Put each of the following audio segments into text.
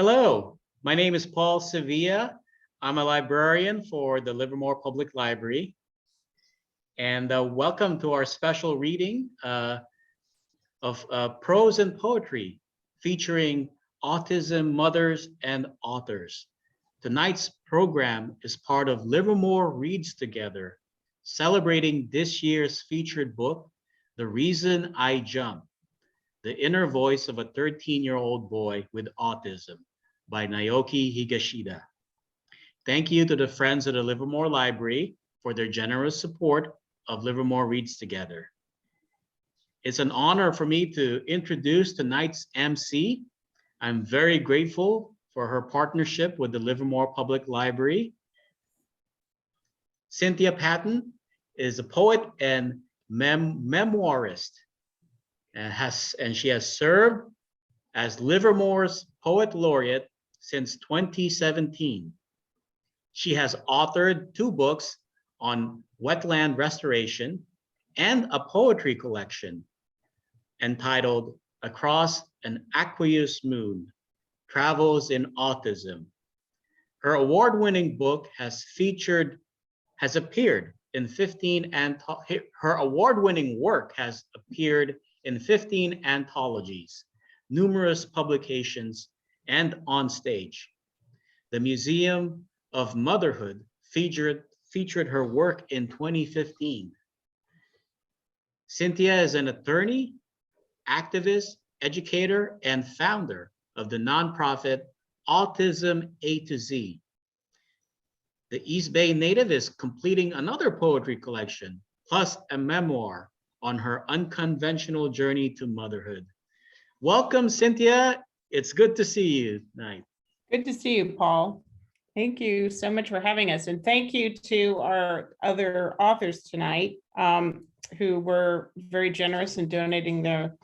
Hello, my name is Paul Sevilla. I'm a librarian for the Livermore Public Library. And welcome to our special reading of prose and poetry featuring autism mothers and authors. Tonight's program is part of Livermore Reads Together, celebrating this year's featured book, The Reason I Jump, The Inner Voice of a 13-year-old Boy with Autism by Naoki Higashida. Thank you to the Friends of the Livermore Library for their generous support of Livermore Reads Together. It's an honor for me to introduce tonight's MC. I'm very grateful for her partnership with the Livermore Public Library. Cynthia Patton is a poet and memoirist, and she has served as Livermore's Poet Laureate since 2017. She has authored 2 books on wetland restoration and a poetry collection entitled Across an Aqueous Moon, Travels in Autism. Her award-winning book has appeared in 15 her award-winning work has appeared in 15 anthologies, numerous publications, and on stage. The Museum of Motherhood featured her work in 2015. Cynthia is an attorney, activist, educator, and founder of the nonprofit Autism A to Z. The East Bay native is completing another poetry collection, plus a memoir on her unconventional journey to motherhood. Welcome, Cynthia. It's good to see you tonight. Good to see you, Paul. Thank you so much for having us. And thank you to our other authors tonight who were very generous in donating their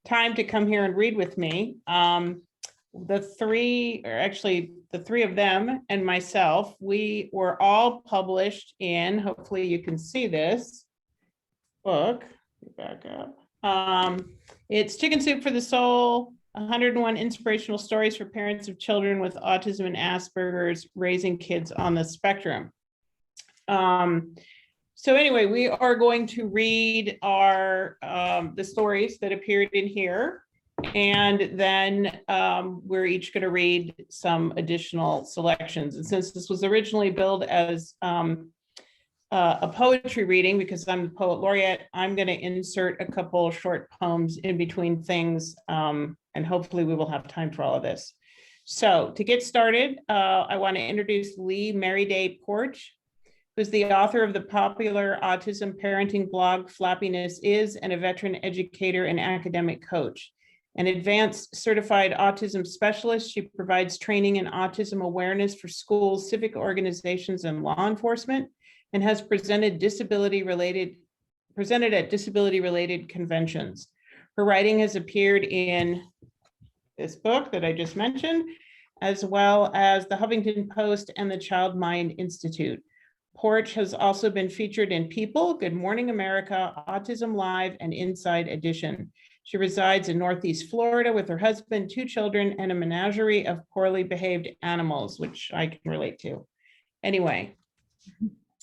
time to come here and read with me. The three of them and myself, we were all published in, hopefully you can see this book, back up. It's Chicken Soup for the Soul, 101 Inspirational Stories for Parents of Children with Autism and Asperger's, Raising Kids on the Spectrum. So anyway, we are going to read the stories that appeared in here. And then we're each going to read some additional selections. And since this was originally billed as a poetry reading, because I'm the Poet Laureate, I'm going to insert a couple short poems in between things, and hopefully we will have time for all of this. So to get started, I want to introduce Leigh Merryday Porch, who's the author of the popular autism parenting blog Flappiness Is, and a veteran educator and academic coach. An advanced certified autism specialist, she provides training in autism awareness for schools, civic organizations, and law enforcement, and has presented at disability-related conventions. Her writing has appeared in this book that I just mentioned, as well as the Huffington Post and the Child Mind Institute. Porch has also been featured in People, Good Morning America, Autism Live, and Inside Edition. She resides in Northeast Florida with her husband, 2 children, and a menagerie of poorly behaved animals, which I can relate to. Anyway.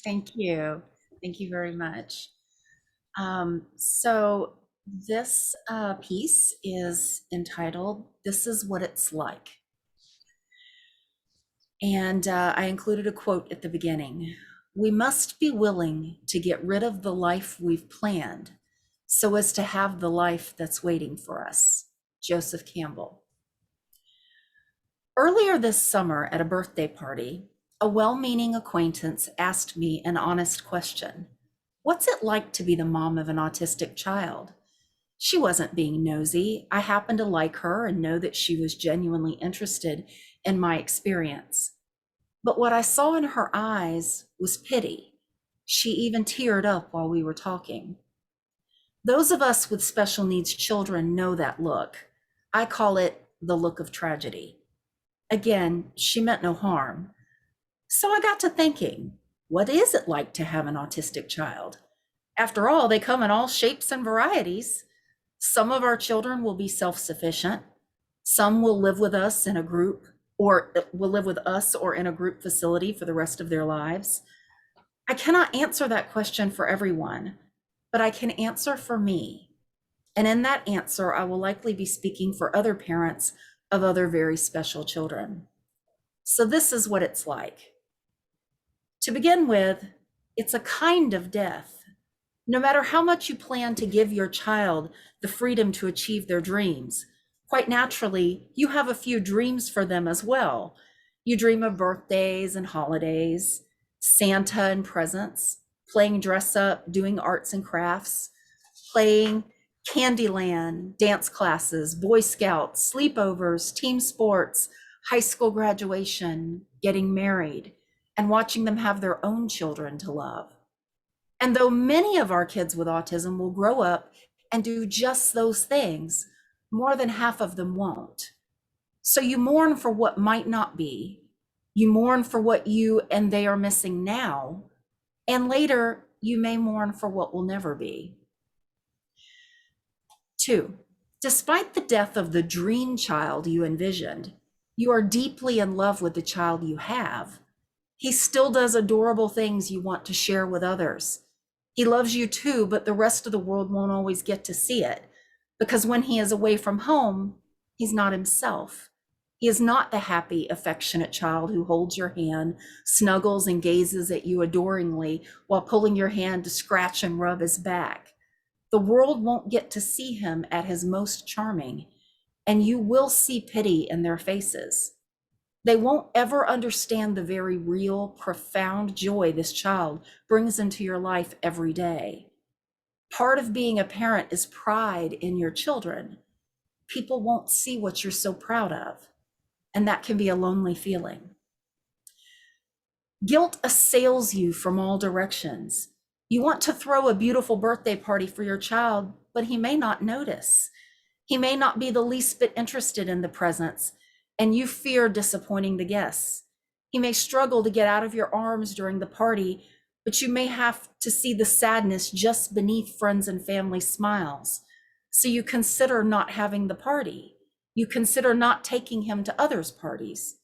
Thank you. Thank you very much. So this piece is entitled, This Is What It's Like. And I included a quote at the beginning. We must be willing to get rid of the life we've planned so as to have the life that's waiting for us. Joseph Campbell. Earlier this summer at a birthday party, a well-meaning acquaintance asked me an honest question. What's it like to be the mom of an autistic child? She wasn't being nosy. I happened to like her and know that she was genuinely interested in my experience. But what I saw in her eyes was pity. She even teared up while we were talking. Those of us with special needs children know that look. I call it the look of tragedy. Again, she meant no harm. So I got to thinking, what is it like to have an autistic child? After all, they come in all shapes and varieties. Some of our children will be self-sufficient. Some will live with us in a group, or will live with us or in a group facility for the rest of their lives? I cannot answer that question for everyone, but I can answer for me. And in that answer, I will likely be speaking for other parents of other very special children. So this is what it's like. To begin with, it's a kind of death. No matter how much you plan to give your child the freedom to achieve their dreams, quite naturally, you have a few dreams for them as well. You dream of birthdays and holidays, Santa and presents, playing dress up, doing arts and crafts, playing Candyland, dance classes, Boy Scouts, sleepovers, team sports, high school graduation, getting married, and watching them have their own children to love. And though many of our kids with autism will grow up and do just those things, more than half of them won't. So you mourn for what might not be. You mourn for what you and they are missing now. And later, you may mourn for what will never be. 2, despite the death of the dream child you envisioned, you are deeply in love with the child you have. He still does adorable things you want to share with others. He loves you too, but the rest of the world won't always get to see it, because when he is away from home, he's not himself. He is not the happy, affectionate child who holds your hand, snuggles and gazes at you adoringly while pulling your hand to scratch and rub his back. The world won't get to see him at his most charming, and you will see pity in their faces. They won't ever understand the very real, profound joy this child brings into your life every day. Part of being a parent is pride in your children. People won't see what you're so proud of, and that can be a lonely feeling. Guilt assails you from all directions. You want to throw a beautiful birthday party for your child, but he may not notice. He may not be the least bit interested in the presents, and you fear disappointing the guests. He may struggle to get out of your arms during the party, but you may have to see the sadness just beneath friends and family smiles. So you consider not having the party. You consider not taking him to others' parties.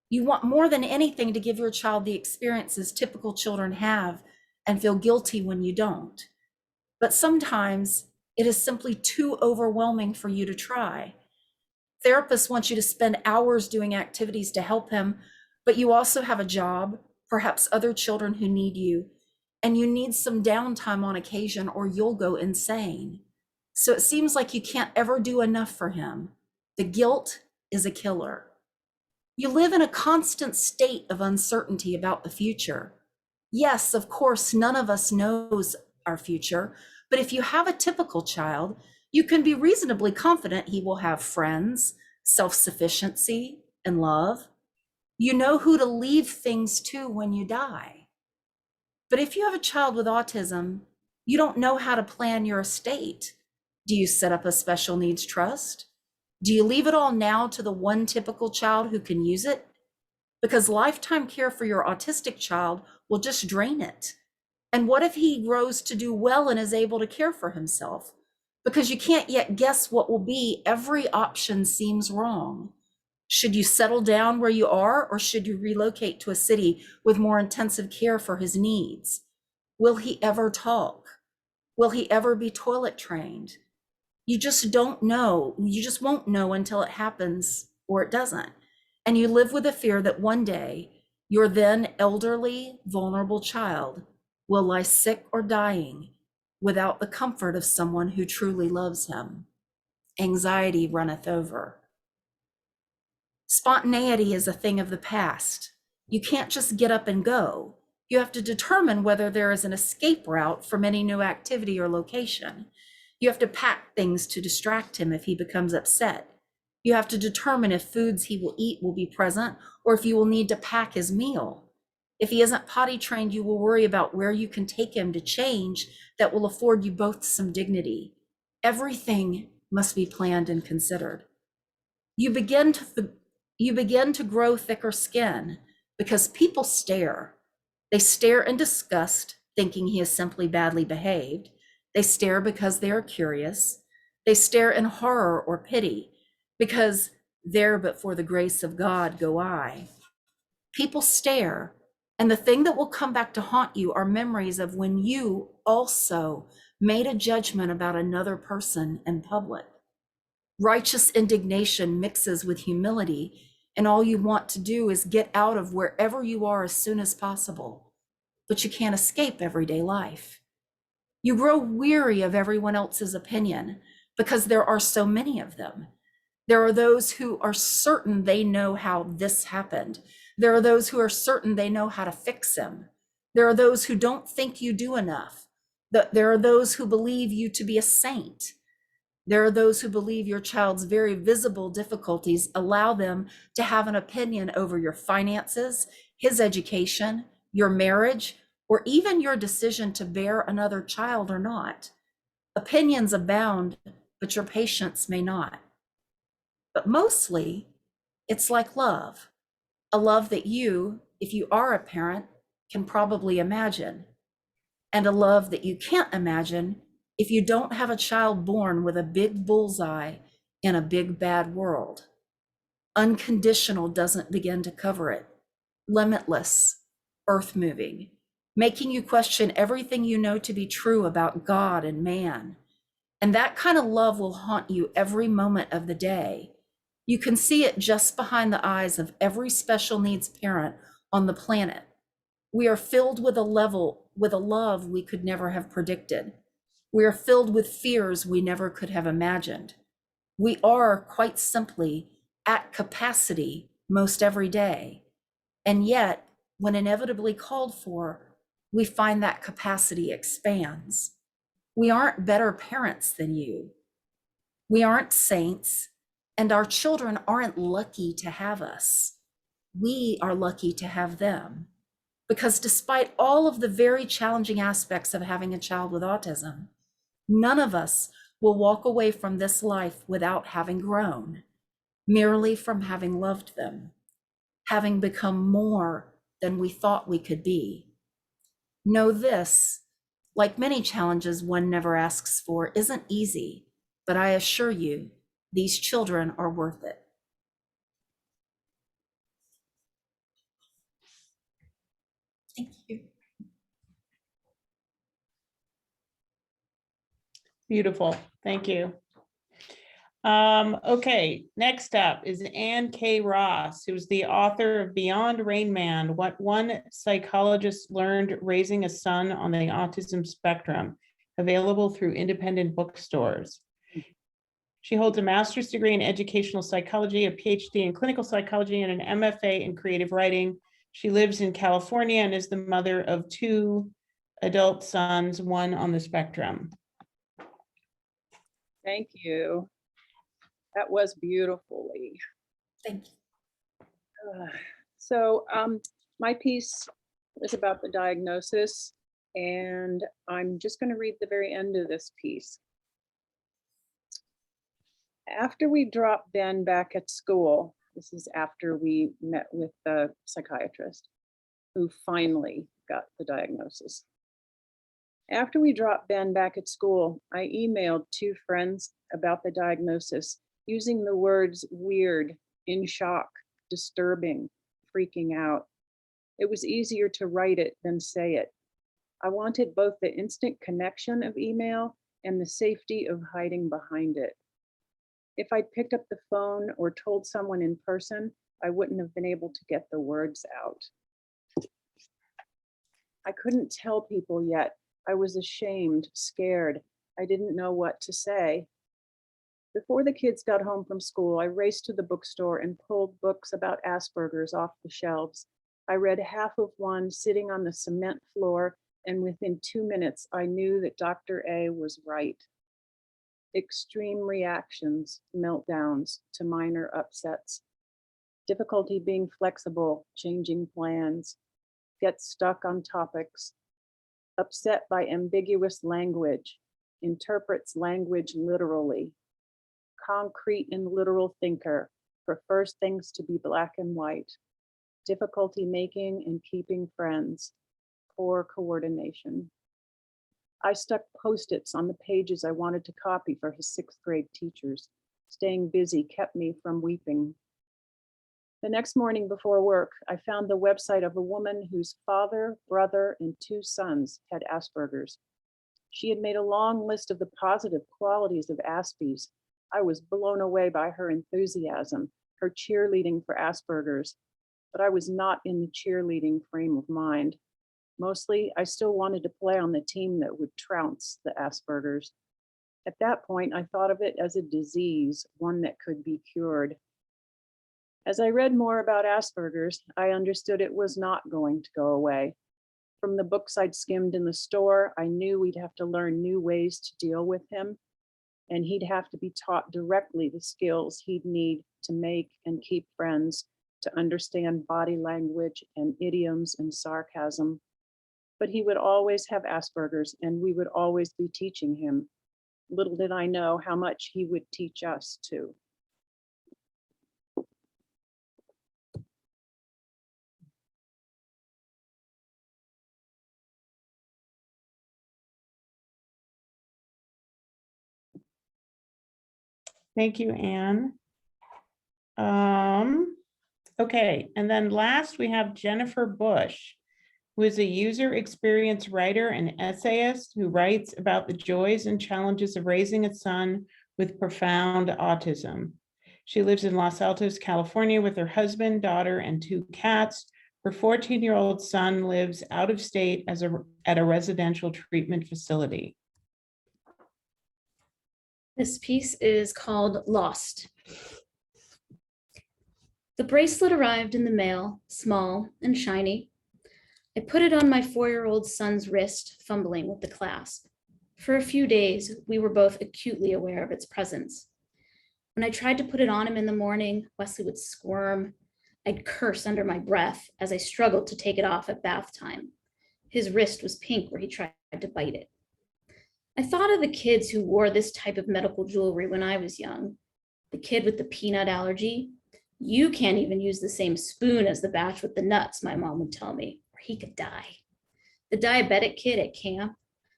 You want more than anything to give your child the experiences typical children have and feel guilty when you don't. But sometimes it is simply too overwhelming for you to try. Therapists want you to spend hours doing activities to help him, but you also have a job, perhaps other children who need you, and you need some downtime on occasion or you'll go insane. So it seems like you can't ever do enough for him. The guilt is a killer. You live in a constant state of uncertainty about the future. Yes, of course, none of us knows our future, but if you have a typical child, you can be reasonably confident he will have friends, self-sufficiency, and love. You know who to leave things to when you die. But if you have a child with autism, you don't know how to plan your estate. Do you set up a special needs trust? Do you leave it all now to the one typical child who can use it? Because lifetime care for your autistic child will just drain it. And what if he grows to do well and is able to care for himself? Because you can't yet guess what will be, every option seems wrong. Should you settle down where you are, or should you relocate to a city with more intensive care for his needs? Will he ever talk? Will he ever be toilet trained? You just don't know. You just won't know until it happens or it doesn't. And you live with the fear that one day your then elderly, vulnerable child will lie sick or dying without the comfort of someone who truly loves him. Anxiety runneth over. Spontaneity is a thing of the past. You can't just get up and go. You have to determine whether there is an escape route from any new activity or location. You have to pack things to distract him if he becomes upset. You have to determine if foods he will eat will be present or if you will need to pack his meal. If he isn't potty trained, you will worry about where you can take him to change that will afford you both some dignity. Everything must be planned and considered. You begin to grow thicker skin because people stare. They stare in disgust, thinking he is simply badly behaved. They stare because they are curious. They stare in horror or pity because There but for the grace of God go I. People stare, and the thing that will come back to haunt you are memories of when you also made a judgment about another person in public. Righteous indignation mixes with humility, and all you want to do is get out of wherever you are as soon as possible. But you can't escape everyday life. You grow weary of everyone else's opinion because there are so many of them. There are those who are certain they know how this happened. There are those who are certain they know how to fix him. There are those who don't think you do enough. There are those who believe you to be a saint. There are those who believe your child's very visible difficulties allow them to have an opinion over your finances, his education, your marriage, or even your decision to bear another child or not. Opinions abound, but your patience may not. But mostly, it's like love, a love that you, if you are a parent, can probably imagine, and a love that you can't imagine if you don't have a child born with a big bullseye in a big bad world. Unconditional doesn't begin to cover it. Limitless, earth-moving, making you question everything you know to be true about God and man. And that kind of love will haunt you every moment of the day. You can see it just behind the eyes of every special needs parent on the planet. We are filled with a love we could never have predicted. We are filled with fears we never could have imagined. We are, quite simply, at capacity most every day. And yet, when inevitably called for, we find that capacity expands. We aren't better parents than you. We aren't saints, and our children aren't lucky to have us. We are lucky to have them. Because despite all of the very challenging aspects of having a child with autism, none of us will walk away from this life without having grown, merely from having loved them, having become more than we thought we could be. Know this, like many challenges one never asks for, isn't easy, but I assure you, these children are worth it. Thank you. Beautiful, thank you. Okay, next up is Ann K. Ross, who's the author of Beyond Rain Man, What One Psychologist Learned Raising a Son on the Autism Spectrum, available through independent bookstores. She holds a master's degree in educational psychology, a PhD in clinical psychology, and an MFA in creative writing. She lives in California and is the mother of 2 adult sons, one on the spectrum. Thank you. That was beautiful, Leigh. Thank you. So my piece is about the diagnosis, and I'm just going to read the very end of this piece. After we dropped Ben back at school, this is after we met with the psychiatrist who finally got the diagnosis. After we dropped Ben back at school, I emailed 2 friends about the diagnosis using the words weird, in shock, disturbing, freaking out. It was easier to write it than say it. I wanted both the instant connection of email and the safety of hiding behind it. If I'd picked up the phone or told someone in person, I wouldn't have been able to get the words out. I couldn't tell people yet. I was ashamed, scared. I didn't know what to say. Before the kids got home from school, I raced to the bookstore and pulled books about Asperger's off the shelves. I read half of one sitting on the cement floor, and within 2 minutes, I knew that Dr. A was right. Extreme reactions, meltdowns to minor upsets, difficulty being flexible, changing plans, get stuck on topics, upset by ambiguous language, interprets language literally, concrete and literal thinker, prefers things to be black and white, difficulty making and keeping friends, poor coordination. I stuck Post-its on the pages I wanted to copy for his 6th grade teachers. Staying busy kept me from weeping. The next morning before work, I found the website of a woman whose father, brother, and 2 sons had Asperger's. She had made a long list of the positive qualities of Aspies. I was blown away by her enthusiasm, her cheerleading for Asperger's, but I was not in the cheerleading frame of mind. Mostly, I still wanted to play on the team that would trounce the Asperger's. At that point, I thought of it as a disease, one that could be cured. As I read more about Asperger's, I understood it was not going to go away. From the books I'd skimmed in the store, I knew we'd have to learn new ways to deal with him, and he'd have to be taught directly the skills he'd need to make and keep friends, to understand body language and idioms and sarcasm. But he would always have Asperger's, and we would always be teaching him. Little did I know how much he would teach us too. Thank you, Anne. Okay, and then last we have Jennifer Bush, who is a user experience writer and essayist who writes about the joys and challenges of raising a son with profound autism. She lives in Los Altos, California with her husband, daughter, and 2 cats. Her 14-year-old son lives out of state at a residential treatment facility. This piece is called Lost. The bracelet arrived in the mail, small and shiny. I put it on my 4-year-old son's wrist, fumbling with the clasp. For a few days, we were both acutely aware of its presence. When I tried to put it on him in the morning, Wesley would squirm. I'd curse under my breath as I struggled to take it off at bath time. His wrist was pink where he tried to bite it. I thought of the kids who wore this type of medical jewelry when I was young. The kid with the peanut allergy. You can't even use the same spoon as the batch with the nuts, my mom would tell me, or he could die. The diabetic kid at camp,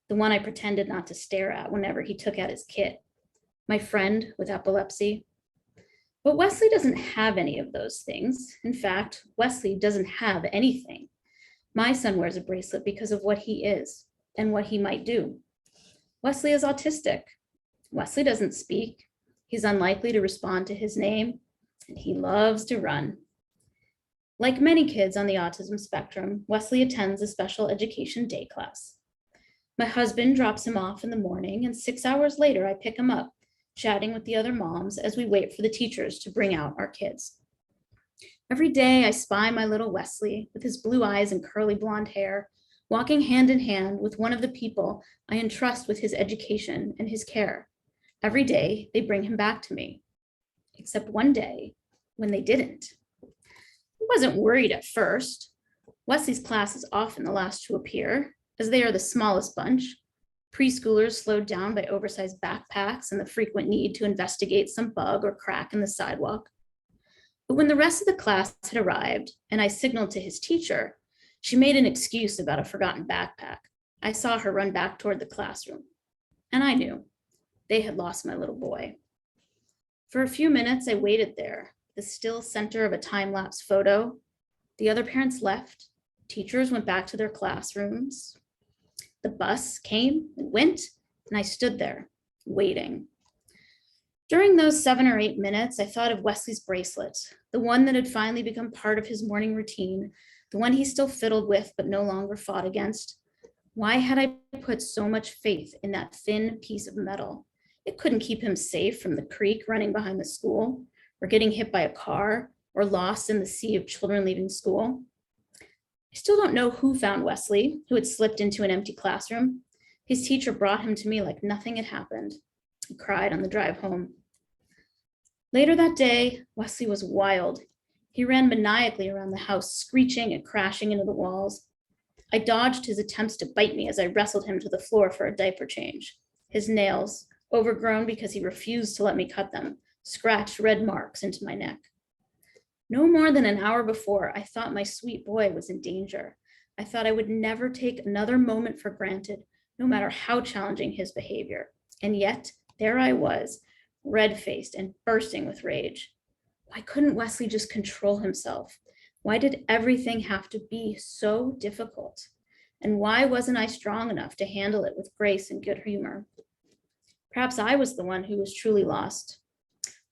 the one I pretended not to stare at whenever he took out his kit. My friend with epilepsy. But Wesley doesn't have any of those things. In fact, Wesley doesn't have anything. My son wears a bracelet because of what he is and what he might do. Wesley is autistic. Wesley doesn't speak. He's unlikely to respond to his name, and he loves to run. Like many kids on the autism spectrum, Wesley attends a special education day class. My husband drops him off in the morning, and 6 hours later, I pick him up, chatting with the other moms as we wait for the teachers to bring out our kids. Every day, I spy my little Wesley with his blue eyes and curly blonde hair, walking hand in hand with one of the people I entrust with his education and his care. Every day, they bring him back to me, except one day when they didn't. I wasn't worried at first. Wesley's class is often the last to appear, as they are the smallest bunch. Preschoolers slowed down by oversized backpacks and the frequent need to investigate some bug or crack in the sidewalk. But when the rest of the class had arrived and I signaled to his teacher, she made an excuse about a forgotten backpack. I saw her run back toward the classroom, and I knew they had lost my little boy. For a few minutes, I waited there, the still center of a time-lapse photo. The other parents left. Teachers went back to their classrooms. The bus came and went, and I stood there, waiting. During those 7 or 8 minutes, I thought of Wesley's bracelet, the one that had finally become part of his morning routine, the one he still fiddled with but no longer fought against. Why had I put so much faith in that thin piece of metal? It couldn't keep him safe from the creek running behind the school, or getting hit by a car, or lost in the sea of children leaving school. I still don't know who found Wesley, who had slipped into an empty classroom. His teacher brought him to me like nothing had happened. He cried on the drive home. Later that day, Wesley was wild. He ran maniacally around the house, screeching and crashing into the walls. I dodged his attempts to bite me as I wrestled him to the floor for a diaper change. His nails, overgrown because he refused to let me cut them, scratched red marks into my neck. No more than an hour before, I thought my sweet boy was in danger. I thought I would never take another moment for granted, no matter how challenging his behavior. And yet, there I was, red-faced and bursting with rage. Why couldn't Wesley just control himself? Why did everything have to be so difficult? And why wasn't I strong enough to handle it with grace and good humor? Perhaps I was the one who was truly lost,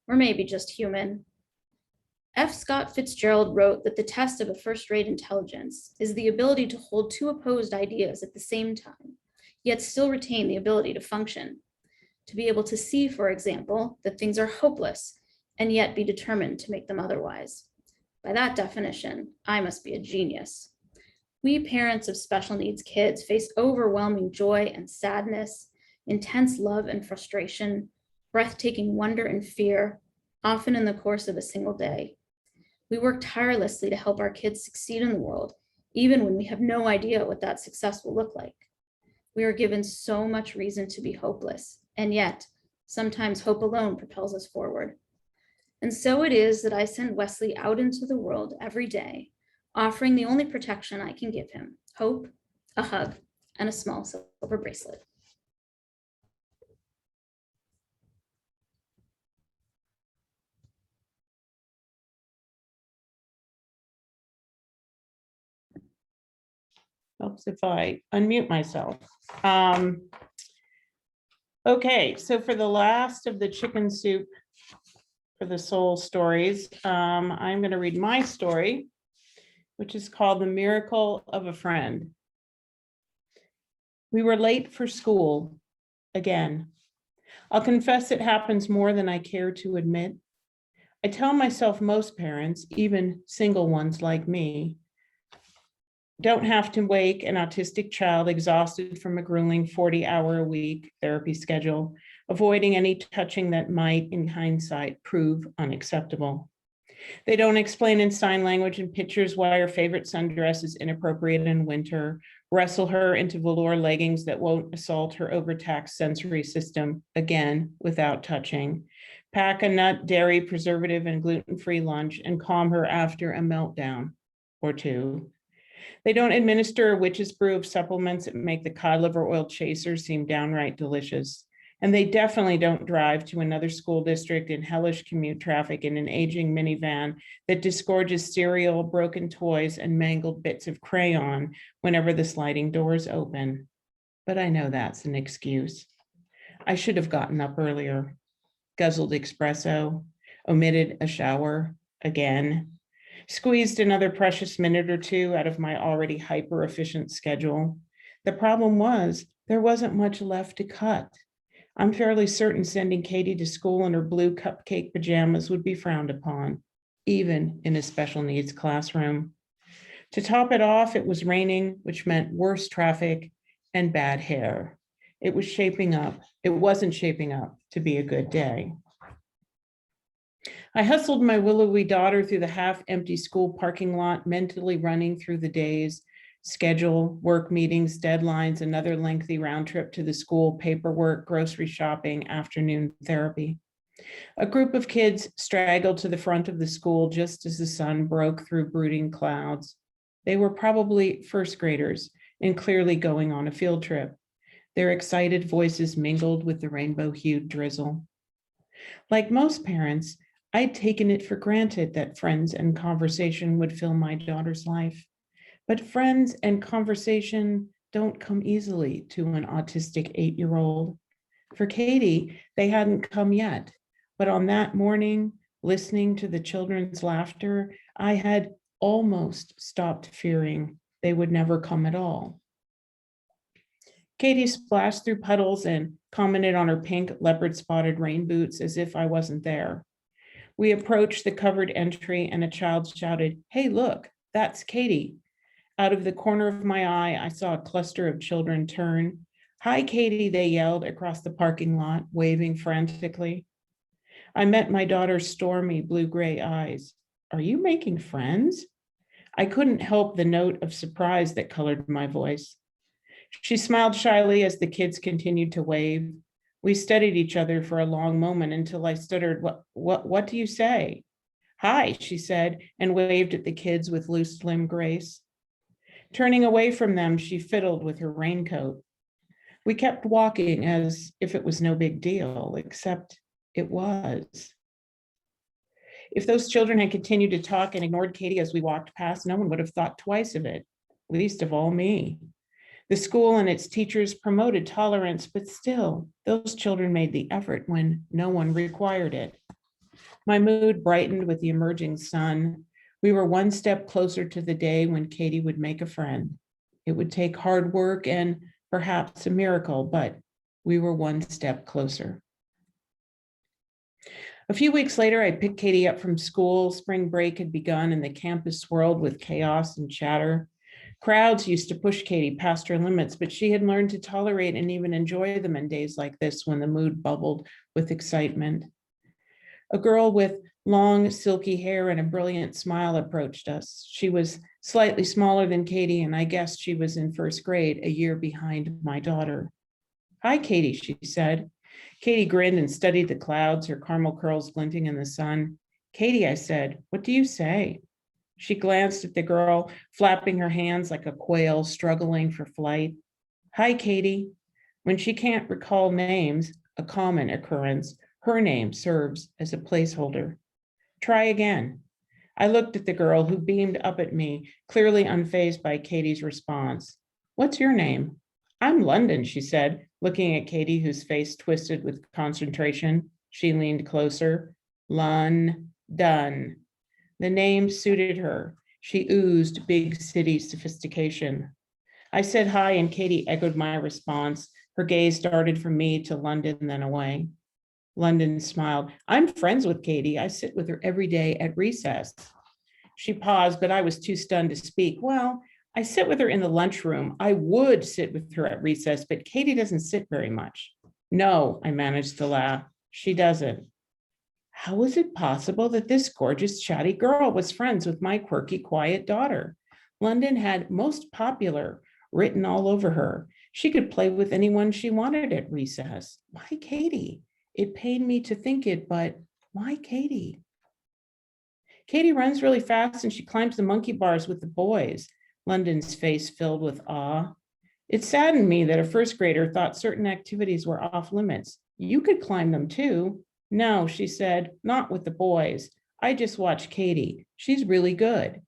or maybe just human. F. Scott Fitzgerald wrote that the test of a first-rate intelligence is the ability to hold two opposed ideas at the same time, yet still retain the ability to function. To be able to see, for example, that things are hopeless and yet be determined to make them otherwise. By that definition, I must be a genius. We parents of special needs kids face overwhelming joy and sadness, intense love and frustration, breathtaking wonder and fear, often in the course of a single day. We work tirelessly to help our kids succeed in the world, even when we have no idea what that success will look like. We are given so much reason to be hopeless, and yet sometimes hope alone propels us forward. And so it is that I send Wesley out into the world every day, offering the only protection I can give him: hope, a hug, and a small silver bracelet. Helps if I unmute myself. Okay, so for the last of the chicken soup for the soul stories, I'm going to read my story, which is called The Miracle of a Friend. We were late for school again. I'll confess it happens more than I care to admit. I tell myself most parents, even single ones like me, don't have to wake an autistic child exhausted from a grueling 40-hour-a-week therapy schedule, avoiding any touching that might, in hindsight, prove unacceptable. They don't explain in sign language and pictures why her favorite sundress is inappropriate in winter, wrestle her into velour leggings that won't assault her overtaxed sensory system, again, without touching, pack a nut, dairy, preservative, and gluten-free lunch, and calm her after a meltdown or two. They don't administer a witch's brew of supplements that make the cod liver oil chaser seem downright delicious. And they definitely don't drive to another school district in hellish commute traffic in an aging minivan that disgorges cereal, broken toys, and mangled bits of crayon whenever the sliding doors open. But I know that's an excuse. I should have gotten up earlier, guzzled espresso, omitted a shower again, squeezed another precious minute or two out of my already hyper-efficient schedule. The problem was there wasn't much left to cut. I'm fairly certain sending Katie to school in her blue cupcake pajamas would be frowned upon, even in a special needs classroom. To top it off, it was raining, which meant worse traffic and bad hair. It wasn't shaping up to be a good day. I hustled my willowy daughter through the half-empty school parking lot, mentally running through the day's schedule, work meetings, deadlines, another lengthy round trip to the school, paperwork, grocery shopping, afternoon therapy. A group of kids straggled to the front of the school just as the sun broke through brooding clouds. They were probably first graders and clearly going on a field trip. Their excited voices mingled with the rainbow-hued drizzle. Like most parents, I'd taken it for granted that friends and conversation would fill my daughter's life. But friends and conversation don't come easily to an autistic 8-year-old. For Katie, they hadn't come yet. But on that morning, listening to the children's laughter, I had almost stopped fearing they would never come at all. Katie splashed through puddles and commented on her pink leopard-spotted rain boots as if I wasn't there. We approached the covered entry and a child shouted, "Hey, look, that's Katie." Out of the corner of my eye, I saw a cluster of children turn. "Hi, Katie," they yelled across the parking lot, waving frantically. I met my daughter's stormy blue-gray eyes. "Are you making friends?" I couldn't help the note of surprise that colored my voice. She smiled shyly as the kids continued to wave. We studied each other for a long moment until I stuttered, What do you say?" "Hi," she said, and waved at the kids with loose limb grace. Turning away from them, she fiddled with her raincoat. We kept walking as if it was no big deal, except It was. If those children had continued to talk and ignored Katie as we walked past, no one would have thought twice of it, least of all me. The school and its teachers promoted tolerance, but still, those children made the effort when no one required it. My mood brightened with the emerging sun. We were one step closer to the day when Katie would make a friend. It would take hard work and perhaps a miracle, but we were one step closer. A few weeks later, I picked Katie up from school. Spring break had begun and the campus swirled with chaos and chatter. Crowds used to push Katie past her limits, but she had learned to tolerate and even enjoy them in days like this when the mood bubbled with excitement. A girl with long, silky hair and a brilliant smile approached us. She was slightly smaller than Katie, and I guessed she was in first grade, a year behind my daughter. "Hi, Katie," she said. Katie grinned and studied the clouds, her caramel curls glinting in the sun. "Katie," I said, "what do you say?" She glanced at the girl, flapping her hands like a quail struggling for flight. "Hi, Katie." When she can't recall names, a common occurrence, her name serves as a placeholder. "Try again." I looked at the girl who beamed up at me, clearly unfazed by Katie's response. "What's your name?" "I'm London," she said, looking at Katie, whose face twisted with concentration. She leaned closer. London. The name suited her. She oozed big city sophistication. I said hi, and Katie echoed my response. Her gaze darted from me to London, then away. London smiled. "I'm friends with Katie. I sit with her every day at recess." She paused, but I was too stunned to speak. "Well, I sit with her in the lunchroom. I would sit with her at recess, but Katie doesn't sit very much." "No," I managed to laugh. "She doesn't." How was it possible that this gorgeous, chatty girl was friends with my quirky, quiet daughter? London had "most popular" written all over her. She could play with anyone she wanted at recess. Why Katie? It pained me to think it, but why Katie? "Katie runs really fast and she climbs the monkey bars with the boys." London's face filled with awe. It saddened me that a first grader thought certain activities were off limits. "You could climb them too." "No," she said, "not with the boys. I just watch Katie. She's really good."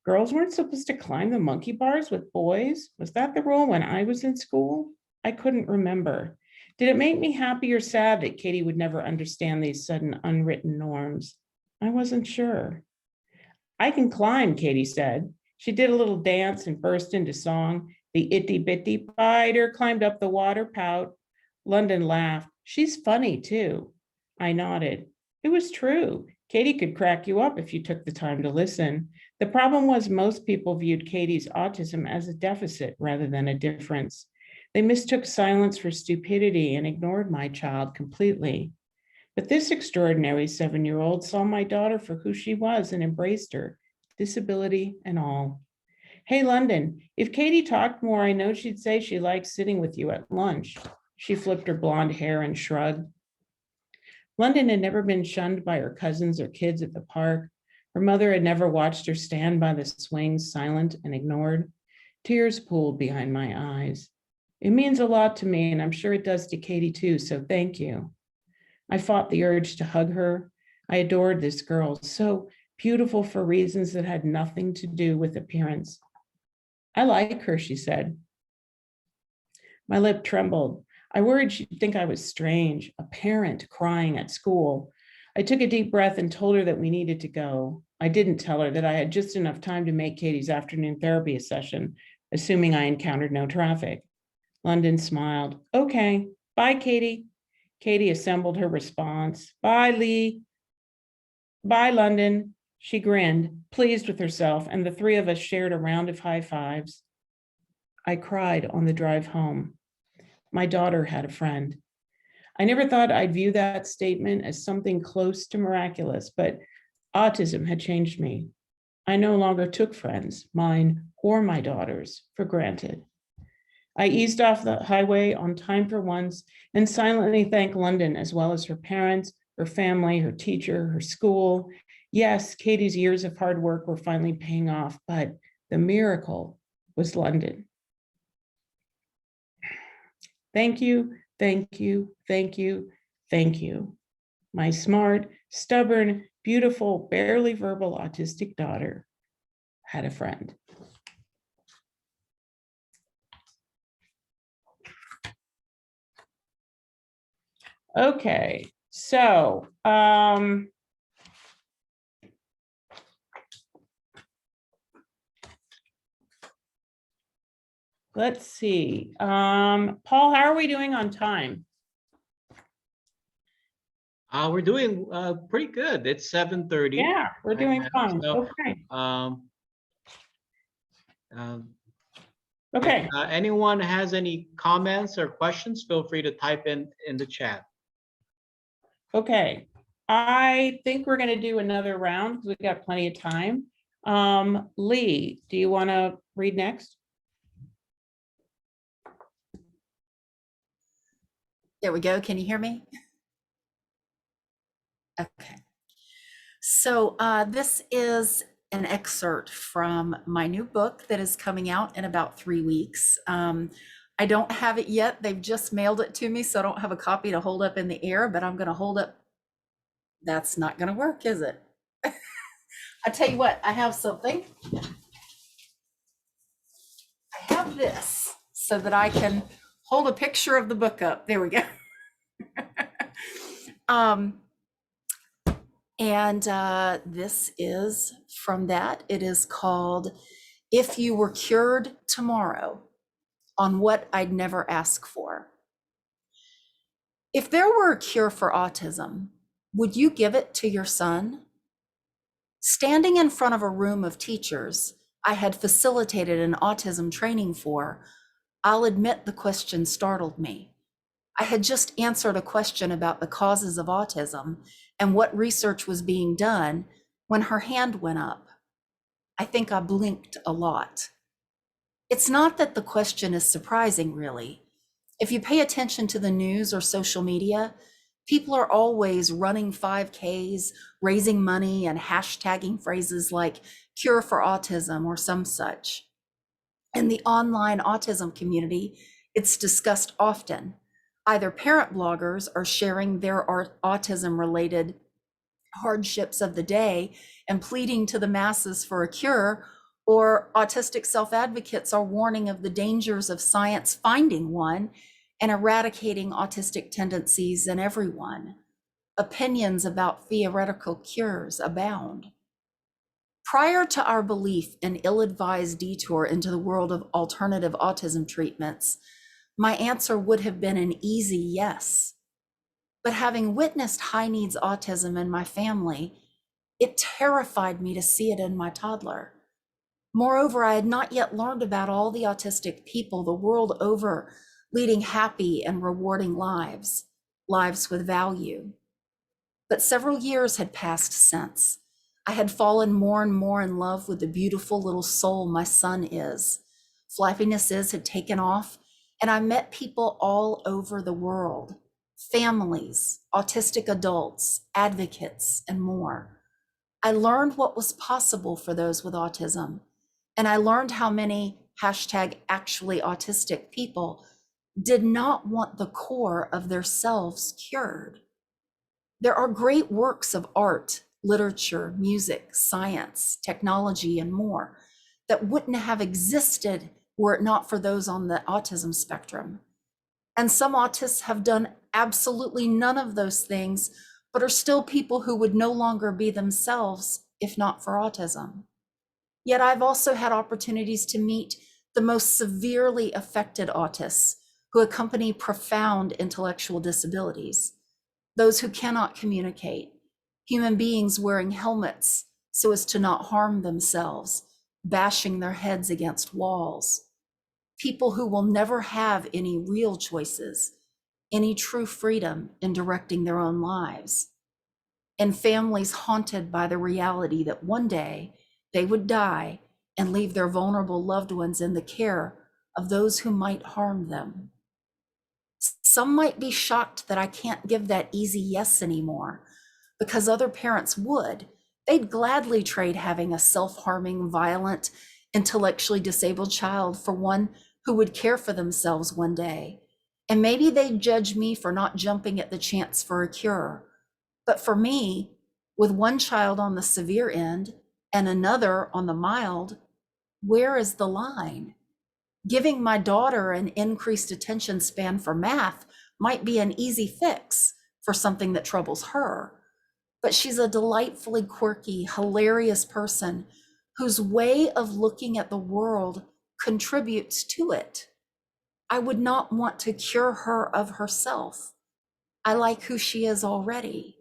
Girls weren't supposed to climb the monkey bars with boys? Was that the rule when I was in school? I couldn't remember. Did it make me happy or sad that Katie would never understand these sudden unwritten norms? I wasn't sure. "I can climb," Katie said. She did a little dance and burst into song. "The itty bitty spider climbed up the water spout." London laughed. "She's funny too." I nodded. It was true. Katie could crack you up if you took the time to listen. The problem was most people viewed Katie's autism as a deficit rather than a difference. They mistook silence for stupidity and ignored my child completely. But this extraordinary 7-year-old saw my daughter for who she was and embraced her, disability and all. "Hey, London, if Katie talked more, I know she'd say she likes sitting with you at lunch." She flipped her blonde hair and shrugged. London had never been shunned by her cousins or kids at the park. Her mother had never watched her stand by the swings, silent and ignored. Tears pooled behind my eyes. It means a lot to me, and I'm sure it does to Katie too, so thank you. I fought the urge to hug her. I adored this girl, so beautiful for reasons that had nothing to do with appearance. "I like her," she said. My lip trembled. I worried she'd think I was strange, a parent crying at school. I took a deep breath and told her that we needed to go. I didn't tell her that I had just enough time to make Katie's afternoon therapy session, assuming I encountered no traffic. London smiled. "Okay, bye, Katie." Katie assembled her response. "Bye, Leigh." "Bye, London." She grinned, pleased with herself, and the three of us shared a round of high fives. I cried on the drive home. My daughter had a friend. I never thought I'd view that statement as something close to miraculous, but autism had changed me. I no longer took friends, mine or my daughter's, for granted. I eased off the highway on time for once and silently thanked London, as well as her parents, her family, her teacher, her school. Yes, Katie's years of hard work were finally paying off, but the miracle was London. Thank you, thank you, thank you, thank you. My smart, stubborn, beautiful, barely verbal autistic daughter had a friend. Okay, so let's see. Paul, how are we doing on time? We're doing pretty good. It's 7:30. Yeah, we're right doing now, fine. so, Okay. If Okay. anyone has any comments or questions, feel free to type in the chat. Okay. I think we're going to do another round because we've got plenty of time. Leigh, do you want to read next? There we go. Can you hear me? Okay. So this is an excerpt from my new book that is coming out in about 3 weeks. I don't have it yet. They've just mailed it to me, so I don't have a copy to hold up in the air, but I'm going to hold up. That's not going to work, is it? I tell you what, I have something. I have this so that I can hold a picture of the book up. There we go. This is from that. It is called If You Were Cured Tomorrow, on What I'd Never Ask For. If there were a cure for autism, would you give it to your son? Standing in front of a room of teachers I had facilitated an autism training for, I'll admit the question startled me. I had just answered a question about the causes of autism and what research was being done when her hand went up. I think I blinked a lot. It's not that the question is surprising, really. If you pay attention to the news or social media, people are always running 5Ks, raising money, and hashtagging phrases like cure for autism or some such. In the online autism community, it's discussed often. Either parent bloggers are sharing their autism-related hardships of the day and pleading to the masses for a cure, or autistic self-advocates are warning of the dangers of science finding one and eradicating autistic tendencies in everyone. Opinions about theoretical cures abound. Prior to our belief in ill-advised detour into the world of alternative autism treatments, my answer would have been an easy yes. But having witnessed high needs autism in my family, it terrified me to see it in my toddler. Moreover, I had not yet learned about all the autistic people the world over leading happy and rewarding lives, lives with value. But several years had passed since. I had fallen more and more in love with the beautiful little soul my son is. Flappinesses had taken off, and I met people all over the world. Families, autistic adults, advocates, and more. I learned what was possible for those with autism, and I learned how many #actually autistic people did not want the core of their selves cured. There are great works of art, literature, music, science, technology, and more that wouldn't have existed were it not for those on the autism spectrum. And some autists have done absolutely none of those things, but are still people who would no longer be themselves if not for autism. Yet I've also had opportunities to meet the most severely affected autists who accompany profound intellectual disabilities, those who cannot communicate, human beings wearing helmets so as to not harm themselves, bashing their heads against walls, people who will never have any real choices, any true freedom in directing their own lives, and families haunted by the reality that one day they would die and leave their vulnerable loved ones in the care of those who might harm them. Some might be shocked that I can't give that easy yes anymore, because other parents would. They'd gladly trade having a self-harming, violent, intellectually disabled child for one who would care for themselves one day. And maybe they'd judge me for not jumping at the chance for a cure. But for me, with one child on the severe end and another on the mild, where is the line? Giving my daughter an increased attention span for math might be an easy fix for something that troubles her, but she's a delightfully quirky, hilarious person whose way of looking at the world contributes to it. I would not want to cure her of herself. I like who she is already.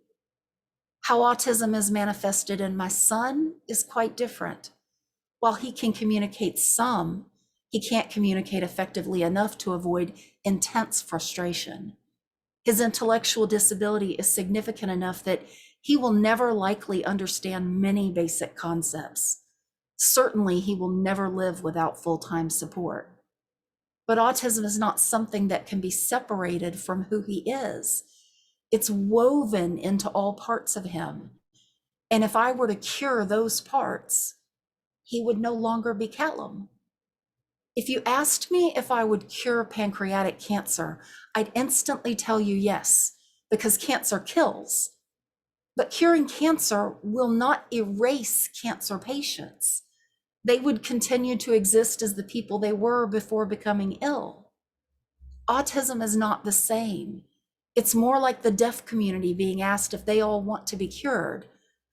How autism is manifested in my son is quite different. While he can communicate some, he can't communicate effectively enough to avoid intense frustration. His intellectual disability is significant enough that he will never likely understand many basic concepts. Certainly, he will never live without full-time support. But autism is not something that can be separated from who he is. It's woven into all parts of him. And if I were to cure those parts, he would no longer be Callum. If you asked me if I would cure pancreatic cancer, I'd instantly tell you yes, because cancer kills. But curing cancer will not erase cancer patients. They would continue to exist as the people they were before becoming ill. Autism is not the same. It's more like the deaf community being asked if they all want to be cured.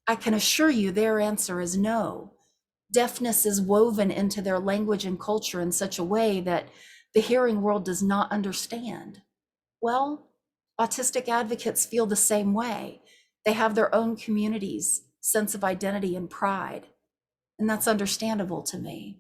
I can assure you their answer is no. Deafness is woven into their language and culture in such a way that the hearing world does not understand. Well, autistic advocates feel the same way. They have their own communities, sense of identity and pride, and that's understandable to me.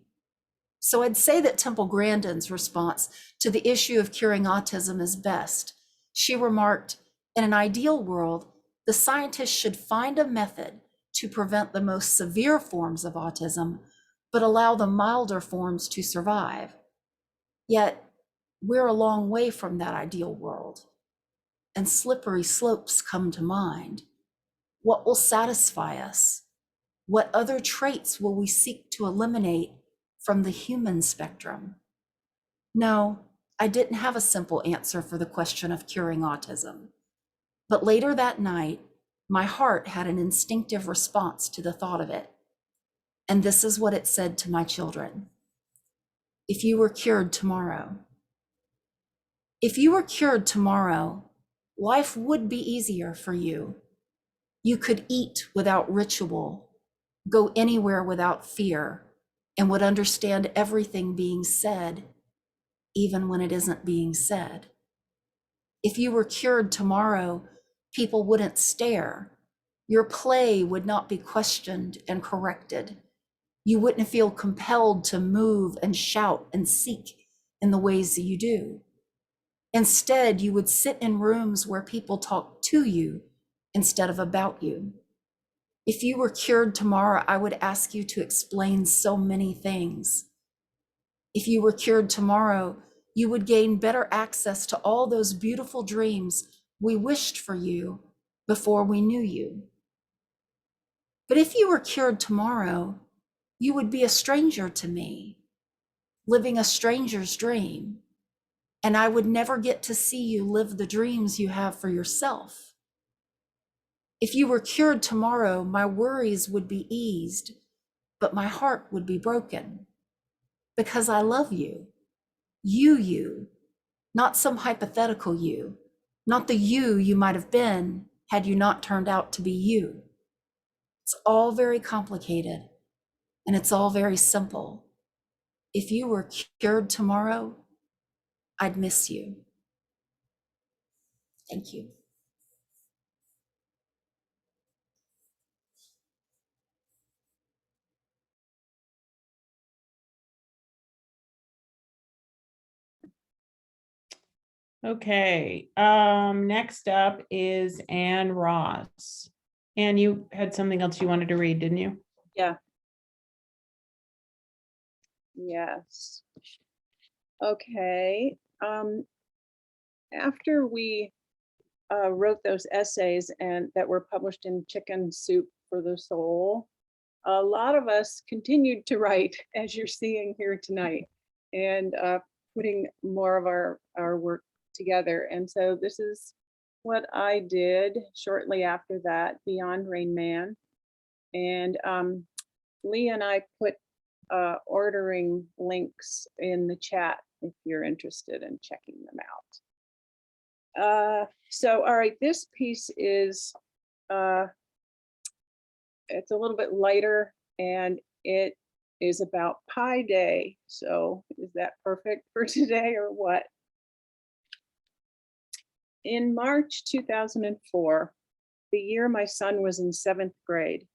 So I'd say that Temple Grandin's response to the issue of curing autism is best. She remarked, in an ideal world, the scientists should find a method to prevent the most severe forms of autism, but allow the milder forms to survive. Yet, we're a long way from that ideal world, and slippery slopes come to mind. What will satisfy us? What other traits will we seek to eliminate from the human spectrum? No, I didn't have a simple answer for the question of curing autism. But later that night, my heart had an instinctive response to the thought of it. And this is what it said to my children. If you were cured tomorrow, life would be easier for you. You could eat without ritual, go anywhere without fear, and would understand everything being said, even when it isn't being said. If you were cured tomorrow, people wouldn't stare. Your play would not be questioned and corrected. You wouldn't feel compelled to move and shout and seek in the ways that you do. Instead, you would sit in rooms where people talk to you instead of about you. If you were cured tomorrow, I would ask you to explain so many things. If you were cured tomorrow, you would gain better access to all those beautiful dreams we wished for you before we knew you. But if you were cured tomorrow, you would be a stranger to me, living a stranger's dream, and I would never get to see you live the dreams you have for yourself. If you were cured tomorrow, my worries would be eased, but my heart would be broken, because I love you, not some hypothetical you, not the you might have been had you not turned out to be you. It's all very complicated, and it's all very simple. If you were cured tomorrow, I'd miss you. Thank you. Okay, next up is Ann Ross. Ann, you had something else you wanted to read, didn't you? Yeah. Yes. Okay. After we wrote those essays and that were published in Chicken Soup for the Soul, a lot of us continued to write, as you're seeing here tonight, and putting more of our work together. And so this is what I did shortly after that, Beyond Rain Man. And Leigh and I put ordering links in the chat if you're interested in checking them out. So, all right, this piece is, it's a little bit lighter and it is about Pi Day. So is that perfect for today or what? In March 2004, the year my son was in 7th grade,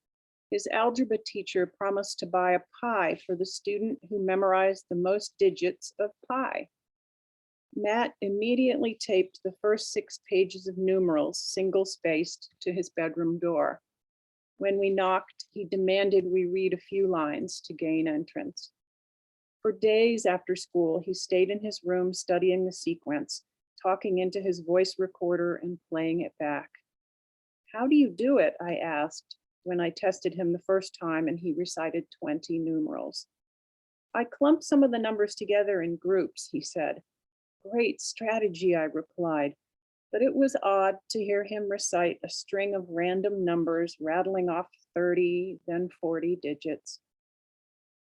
his algebra teacher promised to buy a pie for the student who memorized the most digits of pi. Matt immediately taped the first 6 pages of numerals, single-spaced, to his bedroom door. When we knocked, he demanded we read a few lines to gain entrance. For days after school, he stayed in his room studying the sequence, talking into his voice recorder and playing it back. "How do you do it?" I asked when I tested him the first time and he recited 20 numerals. "I clump some of the numbers together in groups," he said. "Great strategy," I replied, but it was odd to hear him recite a string of random numbers rattling off 30, then 40 digits.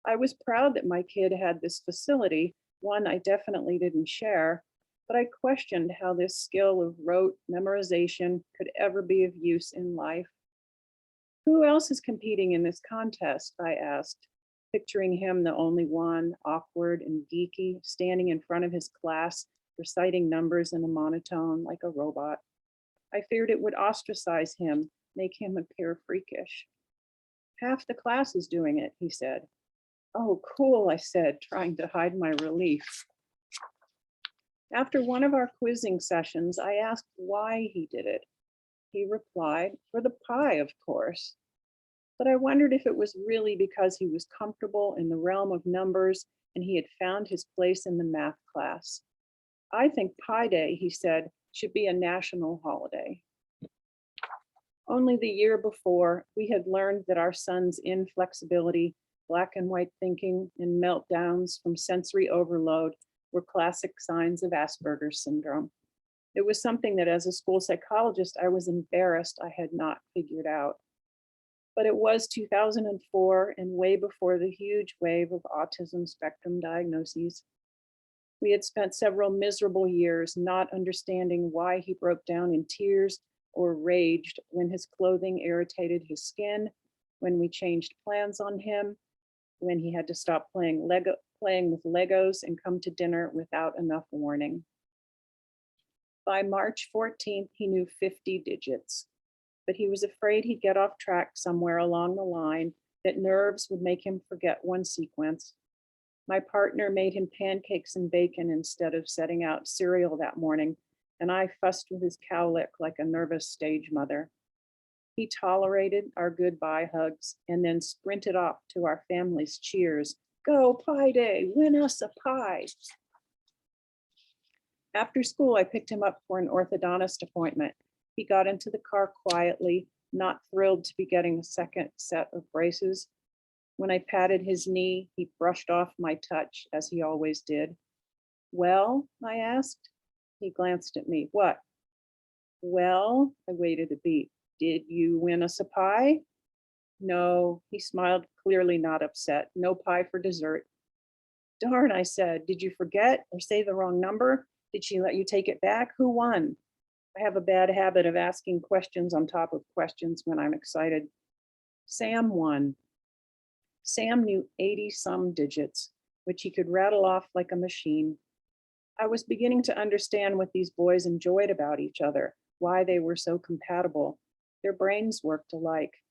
I was proud that my kid had this facility, one I definitely didn't share, but I questioned how this skill of rote memorization could ever be of use in life. "Who else is competing in this contest?" I asked, picturing him the only one, awkward and geeky, standing in front of his class, reciting numbers in a monotone like a robot. I feared it would ostracize him, make him appear freakish. "Half the class is doing it," he said. "Oh, cool," I said, trying to hide my relief. After one of our quizzing sessions, I asked why he did it. He replied, "For the pie, of course." But I wondered if it was really because he was comfortable in the realm of numbers and he had found his place in the math class. "I think Pi Day," he said, "should be a national holiday." Only the year before, we had learned that our son's inflexibility, black and white thinking, and meltdowns from sensory overload were classic signs of Asperger's syndrome. It was something that as a school psychologist, I was embarrassed I had not figured out. But it was 2004 and way before the huge wave of autism spectrum diagnoses. We had spent several miserable years not understanding why he broke down in tears or raged when his clothing irritated his skin, when we changed plans on him, when he had to stop playing with Legos and come to dinner without enough warning. By March 14th, he knew 50 digits, but he was afraid he'd get off track somewhere along the line, that nerves would make him forget one sequence. My partner made him pancakes and bacon instead of setting out cereal that morning, and I fussed with his cowlick like a nervous stage mother. He tolerated our goodbye hugs and then sprinted off to our family's cheers. "Go Pi Day, win us a pie." After school, I picked him up for an orthodontist appointment. He got into the car quietly, not thrilled to be getting a second set of braces. When I patted his knee, he brushed off my touch, as he always did. "Well?" I asked. He glanced at me. "What?" "Well," I waited a beat. "Did you win us a pie?" "No," he smiled, clearly not upset. "No pie for dessert." "Darn," I said. "Did you forget or say the wrong number? Did she let you take it back? Who won?" I have a bad habit of asking questions on top of questions when I'm excited. "Sam won." Sam knew 80 some digits, which he could rattle off like a machine. I was beginning to understand what these boys enjoyed about each other, why they were so compatible. Their brains worked alike.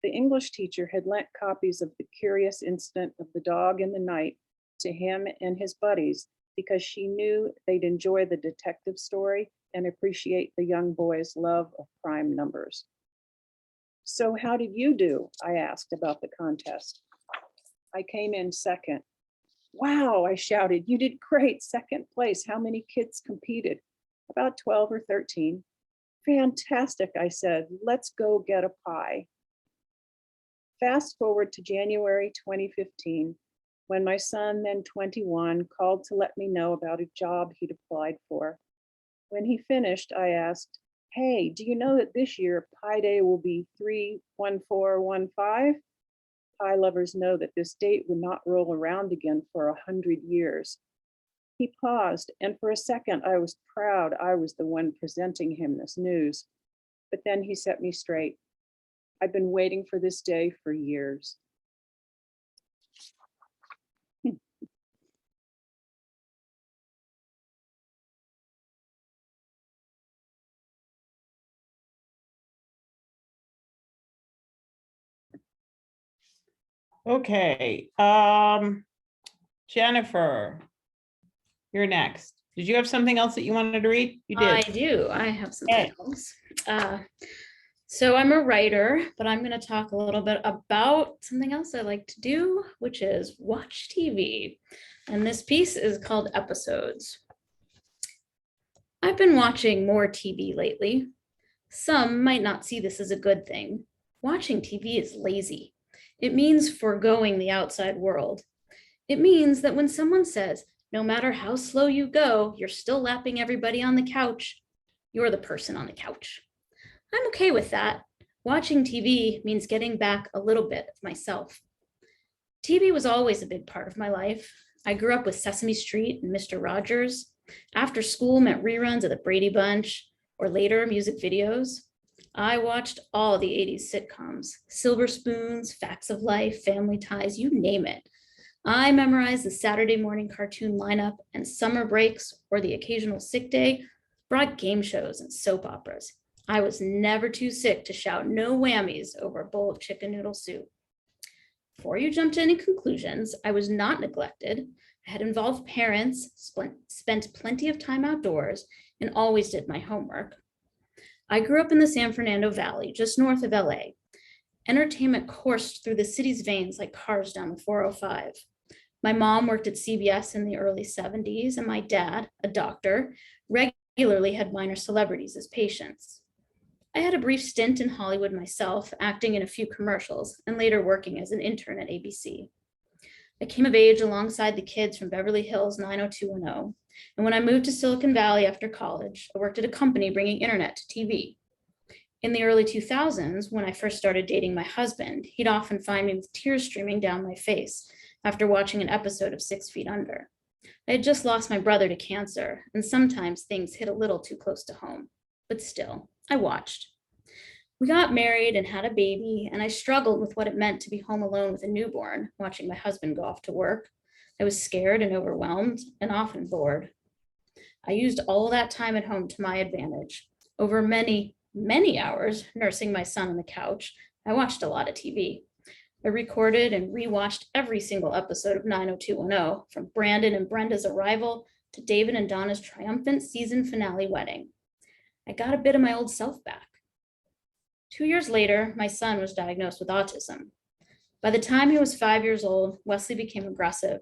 The English teacher had lent copies of The Curious Incident of the Dog in the Night to him and his buddies because she knew they'd enjoy the detective story and appreciate the young boy's love of prime numbers. "So how did you do?" I asked about the contest. "I came in second." "Wow," I shouted, "you did great, second place. How many kids competed?" "About 12 or 13. "Fantastic," I said, "let's go get a pie." Fast forward to January 2015, when my son, then 21, called to let me know about a job he'd applied for. When he finished, I asked, Hey, do you know that this year Pi Day will be 31415? Pi lovers know that this date would not roll around again for 100 years. He paused, and for a second I was proud I was the one presenting him this news. But then he set me straight. I've been waiting for this day for years. Okay, Jennifer, you're next. Did you have something else that you wanted to read? You I did. do. I have some Okay. titles. So I'm a writer, but I'm going to talk a little bit about something else I like to do, which is watch TV. And this piece is called Episodes. I've been watching more TV lately. Some might not see this as a good thing. Watching TV is lazy. It means foregoing the outside world. It means that when someone says, no matter how slow you go, you're still lapping everybody on the couch, you're the person on the couch. I'm okay with that. Watching TV means getting back a little bit of myself. TV was always a big part of my life. I grew up with Sesame Street and Mr. Rogers. After school meant reruns of the Brady Bunch, or later music videos. I watched all the 80s sitcoms, Silver Spoons, Facts of Life, Family Ties, you name it. I memorized the Saturday morning cartoon lineup, and summer breaks or the occasional sick day brought game shows and soap operas. I was never too sick to shout no whammies over a bowl of chicken noodle soup. Before you jump to any conclusions, I was not neglected. I had involved parents, spent plenty of time outdoors, and always did my homework. I grew up in the San Fernando Valley, just north of LA. Entertainment coursed through the city's veins like cars down the 405. My mom worked at CBS in the early 70s, and my dad, a doctor, regularly had minor celebrities as patients. I had a brief stint in Hollywood myself, acting in a few commercials, and later working as an intern at ABC. I came of age alongside the kids from Beverly Hills 90210, and when I moved to Silicon Valley after college, I worked at a company bringing internet to TV. In the early 2000s, when I first started dating my husband, he'd often find me with tears streaming down my face after watching an episode of 6 Feet Under. I had just lost my brother to cancer, and sometimes things hit a little too close to home, but still, I watched. We got married and had a baby, and I struggled with what it meant to be home alone with a newborn, watching my husband go off to work. I was scared and overwhelmed, and often bored. I used all that time at home to my advantage. Over many hours nursing my son on the couch, I watched a lot of TV. I recorded and rewatched every single episode of 90210, from Brandon and Brenda's arrival to David and Donna's triumphant season finale wedding. I got a bit of my old self back. 2 years later, my son was diagnosed with autism. By the time he was 5 years old, Wesley became aggressive.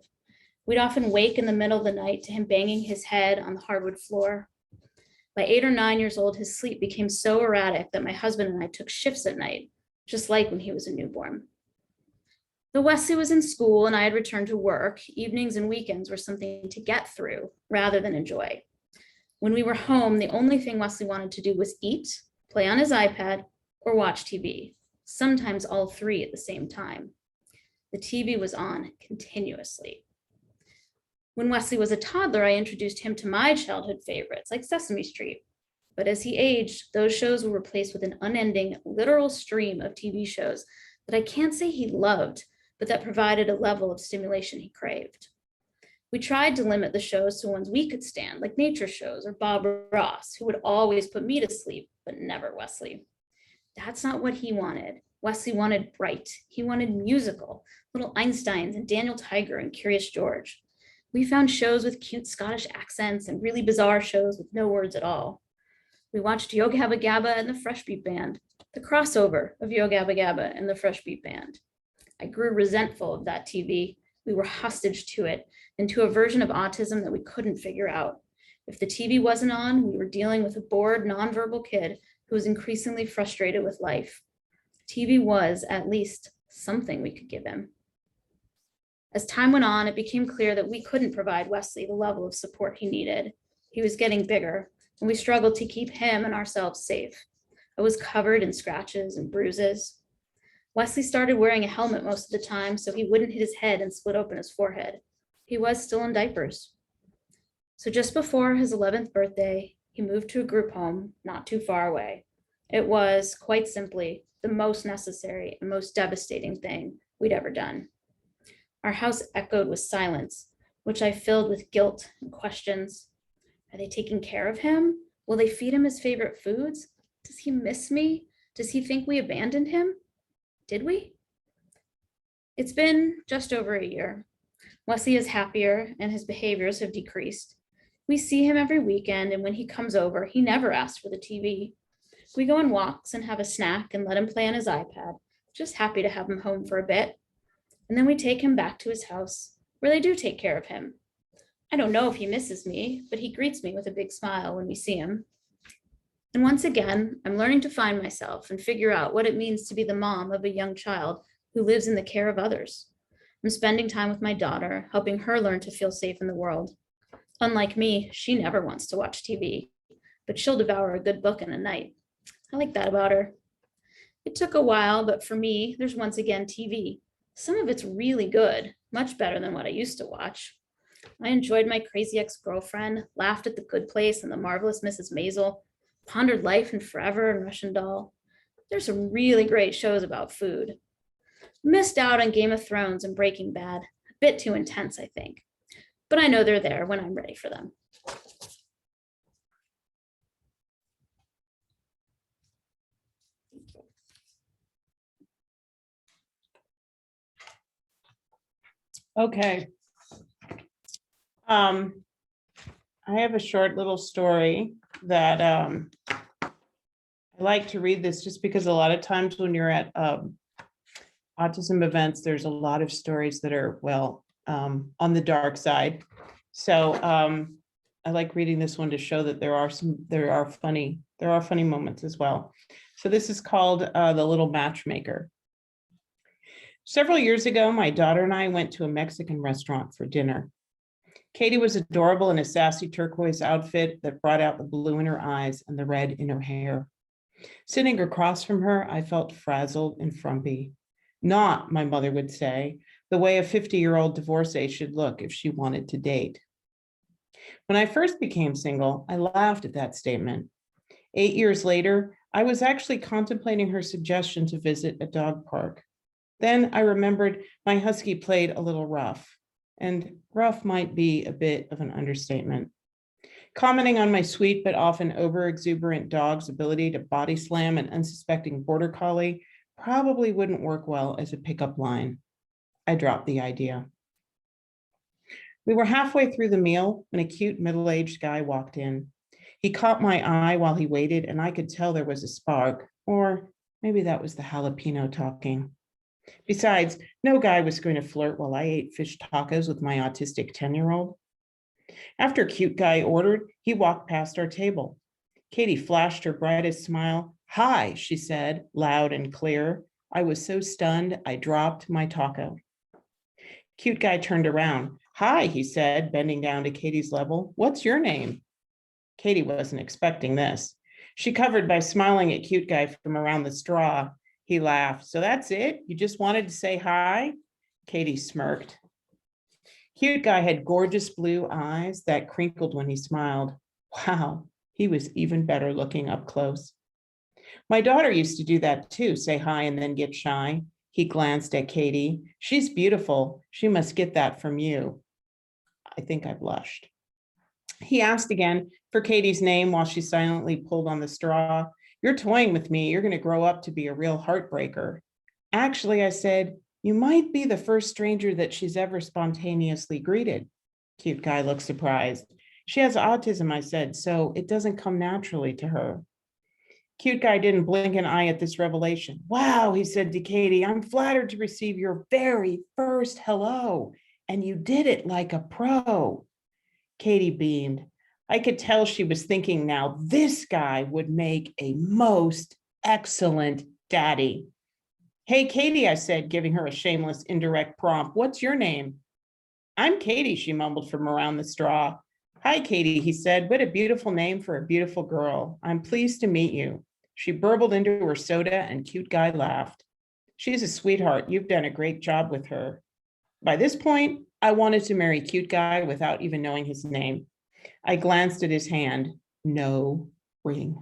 We'd often wake in the middle of the night to him banging his head on the hardwood floor. By 8 or 9 years old, his sleep became so erratic that my husband and I took shifts at night, just like when he was a newborn. Though Wesley was in school and I had returned to work, evenings and weekends were something to get through rather than enjoy. When we were home, the only thing Wesley wanted to do was eat, play on his iPad, or watch TV, sometimes all three at the same time. The TV was on continuously. When Wesley was a toddler, I introduced him to my childhood favorites like Sesame Street. But as he aged, those shows were replaced with an unending, literal stream of TV shows that I can't say he loved, but that provided a level of stimulation he craved. We tried to limit the shows to ones we could stand, like nature shows or Bob Ross, who would always put me to sleep, but never Wesley. That's not what he wanted. Wesley wanted bright. He wanted musical, Little Einsteins and Daniel Tiger and Curious George. We found shows with cute Scottish accents and really bizarre shows with no words at all. We watched Yo Gabba Gabba and the Fresh Beat Band, the crossover of Yo Gabba Gabba and the Fresh Beat Band. I grew resentful of that TV. We were hostage to it and to a version of autism that we couldn't figure out. If the TV wasn't on, we were dealing with a bored, nonverbal kid who was increasingly frustrated with life. TV was, at least, something we could give him. As time went on, it became clear that we couldn't provide Wesley the level of support he needed. He was getting bigger, and we struggled to keep him and ourselves safe. I was covered in scratches and bruises. Wesley started wearing a helmet most of the time so he wouldn't hit his head and split open his forehead. He was still in diapers. So just before his 11th birthday, he moved to a group home not too far away. It was, quite simply, the most necessary and most devastating thing we'd ever done. Our house echoed with silence, which I filled with guilt and questions. Are they taking care of him? Will they feed him his favorite foods? Does he miss me? Does he think we abandoned him? Did we? It's been just over a year. Wesley is happier and his behaviors have decreased. We see him every weekend, and when he comes over, he never asks for the TV. We go on walks and have a snack and let him play on his iPad, just happy to have him home for a bit. And then we take him back to his house, where they do take care of him. I don't know if he misses me, but he greets me with a big smile when we see him. And once again, I'm learning to find myself and figure out what it means to be the mom of a young child who lives in the care of others. I'm spending time with my daughter, helping her learn to feel safe in the world. Unlike me, she never wants to watch TV, but she'll devour a good book in a night. I like that about her. It took a while, but for me, there's once again TV. Some of it's really good, much better than what I used to watch. I enjoyed My Crazy Ex-Girlfriend, laughed at The Good Place and The Marvelous Mrs. Maisel, pondered Life and Forever and Russian Doll. There's some really great shows about food. Missed out on Game of Thrones and Breaking Bad, a bit too intense, I think. But I know they're there when I'm ready for them. Okay. I have a short little story that I like to read this just because a lot of times when you're at autism events, there's a lot of stories that are, well, on the dark side. So I like reading this one to show that there are funny moments as well. So this is called The Little Matchmaker. Several years ago, my daughter and I went to a Mexican restaurant for dinner. Katie was adorable in a sassy turquoise outfit that brought out the blue in her eyes and the red in her hair. Sitting across from her, I felt frazzled and frumpy. Not, my mother would say, the way a 50-year-old divorcee should look if she wanted to date. When I first became single, I laughed at that statement. 8 years later, I was actually contemplating her suggestion to visit a dog park. Then I remembered my husky played a little rough, and rough might be a bit of an understatement. Commenting on my sweet but often over-exuberant dog's ability to body slam an unsuspecting border collie probably wouldn't work well as a pickup line. I dropped the idea. We were halfway through the meal when a cute middle-aged guy walked in. He caught my eye while he waited, and I could tell there was a spark, or maybe that was the jalapeno talking. Besides, no guy was going to flirt while I ate fish tacos with my autistic 10-year-old. After cute guy ordered, he walked past our table. Katie flashed her brightest smile. "Hi," she said, loud and clear. I was so stunned, I dropped my taco. Cute guy turned around. "Hi," he said, bending down to Katie's level. "What's your name?" Katie wasn't expecting this. She covered by smiling at cute guy from around the straw. He laughed. "So that's it? You just wanted to say hi?" Katie smirked. Cute guy had gorgeous blue eyes that crinkled when he smiled. Wow, he was even better looking up close. My daughter used to do that too, say hi and then get shy. He glanced at Katie. "She's beautiful. She must get that from you." I think I blushed. He asked again for Katie's name while she silently pulled on the straw. "You're toying with me. You're going to grow up to be a real heartbreaker." "Actually," I said, "you might be the first stranger that she's ever spontaneously greeted." Cute guy looked surprised. "She has autism," I said, "so it doesn't come naturally to her." Cute guy didn't blink an eye at this revelation. "Wow," he said to Katie, "I'm flattered to receive your very first hello, and you did it like a pro." Katie beamed. I could tell she was thinking now, this guy would make a most excellent daddy. "Hey, Katie," I said, giving her a shameless indirect prompt. "What's your name?" "I'm Katie," she mumbled from around the straw. Hi, Katie, he said. What a beautiful name for a beautiful girl. I'm pleased to meet you. She burbled into her soda and cute guy laughed. She's a sweetheart. You've done a great job with her. By this point, I wanted to marry cute guy without even knowing his name. I glanced at his hand. No ring.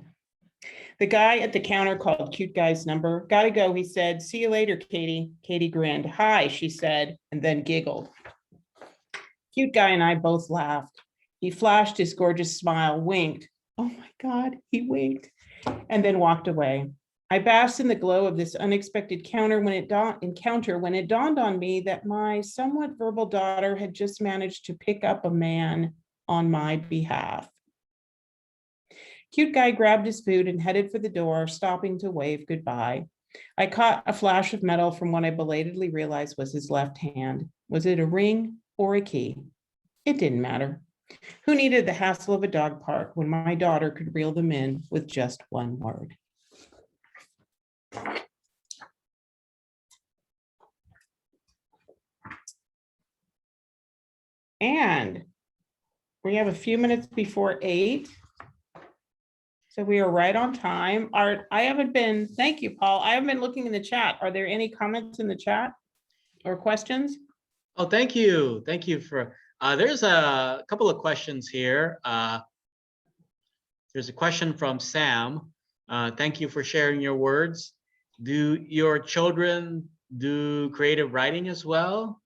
The guy at the counter called cute guy's number. Gotta go, he said. See you later, Katie. Katie grinned. Hi, she said, and then giggled. Cute guy and I both laughed. He flashed his gorgeous smile, winked. Oh my God, he winked, and then walked away. I basked in the glow of this unexpected encounter when it dawned on me that my somewhat verbal daughter had just managed to pick up a man on my behalf. Cute guy grabbed his food and headed for the door, stopping to wave goodbye. I caught a flash of metal from what I belatedly realized was his left hand. Was it a ring or a key? It didn't matter. Who needed the hassle of a dog park when my daughter could reel them in with just one word? And we have a few minutes before 8. So we are right on time. Thank you, Paul. I haven't been looking in the chat. Are there any comments in the chat or questions? Oh, thank you. Thank you for, there's a couple of questions here. There's a question from Sam. Thank you for sharing your words. Do your children do creative writing as well?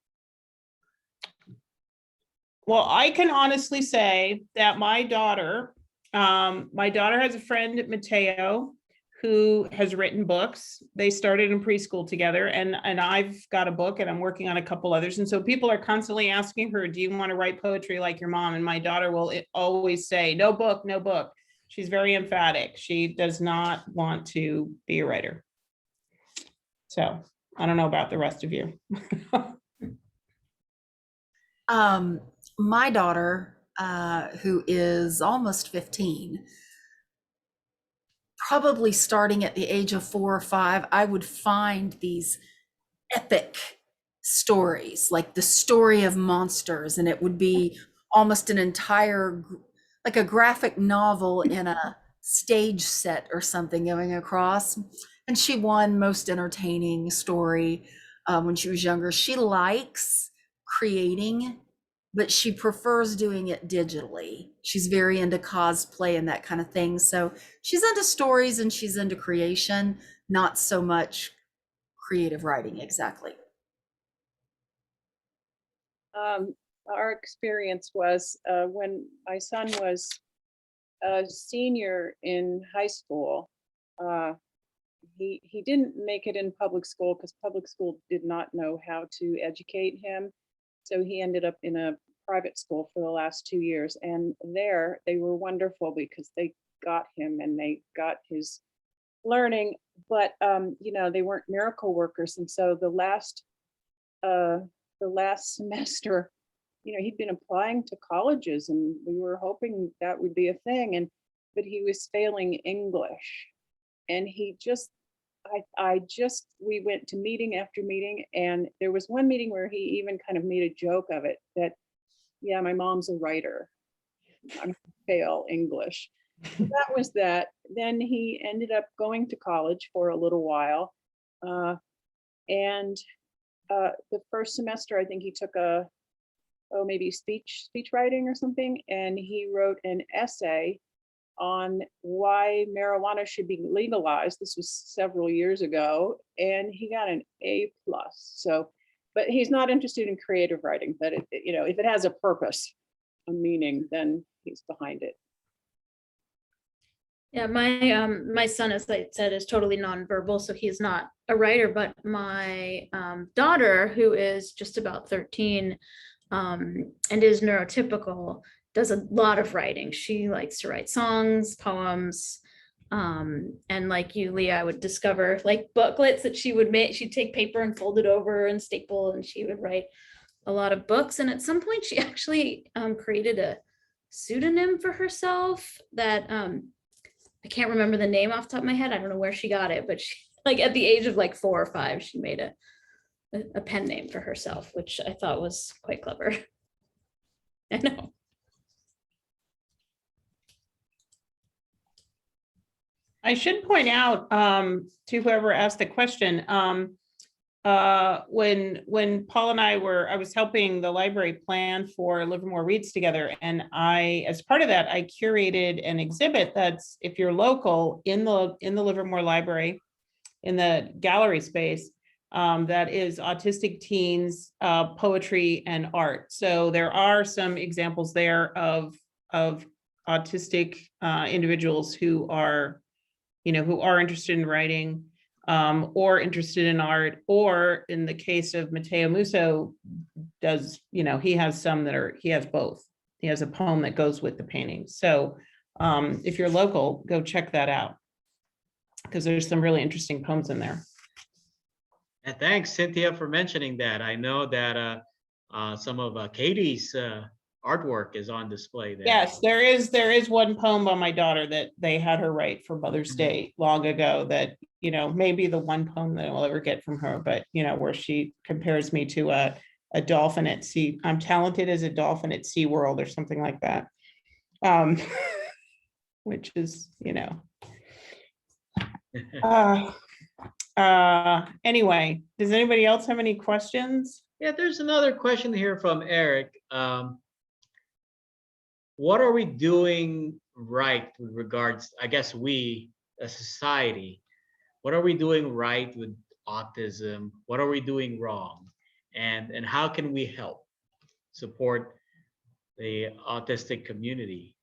Well, I can honestly say that my daughter has a friend, Mateo, who has written books. They started in preschool together, and I've got a book and I'm working on a couple others. And so people are constantly asking her, do you want to write poetry like your mom? And my daughter will always say, no book, no book. She's very emphatic. She does not want to be a writer. So I don't know about the rest of you. My daughter, who is almost 15, probably starting at the age of 4 or 5, I would find these epic stories, like the story of monsters, and it would be almost an entire, like a graphic novel in a stage set or something going across. And she won most entertaining story when she was younger. She likes creating, but she prefers doing it digitally. She's very into cosplay and that kind of thing. So she's into stories and she's into creation, not so much creative writing exactly. Our experience was when my son was a senior in high school, he didn't make it in public school because public school did not know how to educate him. So he ended up in a private school for the last 2 years. And there they were wonderful because they got him and they got his learning, but they weren't miracle workers. And so the last semester, he'd been applying to colleges and we were hoping that would be a thing. But he was failing English. And we went to meeting after meeting, and there was one meeting where he even kind of made a joke of it that, yeah, my mom's a writer. I'm gonna fail English. That was that. Then he ended up going to college for a little while. And the first semester, I think he took maybe speech writing or something. And he wrote an essay on why marijuana should be legalized. This was several years ago, and he got an A+. So, but he's not interested in creative writing, but if it has a purpose, a meaning, then he's behind it. Yeah, my son, as I said, is totally nonverbal, so he's not a writer. But my daughter, who is just about 13, and is neurotypical, does a lot of writing. She likes to write songs, poems, and like you, Leigh, I would discover like booklets that she would make. She'd take paper and fold it over and staple, and she would write a lot of books. And at some point, she actually created a pseudonym for herself that I can't remember the name off the top of my head. I don't know where she got it, but she, like at the age of like 4 or 5, she made a pen name for herself, which I thought was quite clever. I know. I should point out to whoever asked the question, when Paul and I was helping the library plan for Livermore Reads Together, and as part of that, I curated an exhibit that's, if you're local, in the Livermore Library, in the gallery space, that is autistic teens, poetry and art. So there are some examples there of autistic individuals who are interested in writing, or interested in art, or in the case of Matteo Musso, he has both. He has a poem that goes with the painting. So if you're local, go check that out, because there's some really interesting poems in there. And thanks, Cynthia, for mentioning that. I know that some of Katie's artwork is on display there. Yes, there is one poem by my daughter that they had her write for Mother's Day long ago, that maybe the one poem that I'll ever get from her, but where she compares me to a dolphin at sea. I'm talented as a dolphin at SeaWorld or something like that. Which is, anyway, does anybody else have any questions? Yeah, there's another question here from Eric. What are we doing right with regards, I guess we, as society, what are we doing right with autism? What are we doing wrong? And how can we help support the autistic community?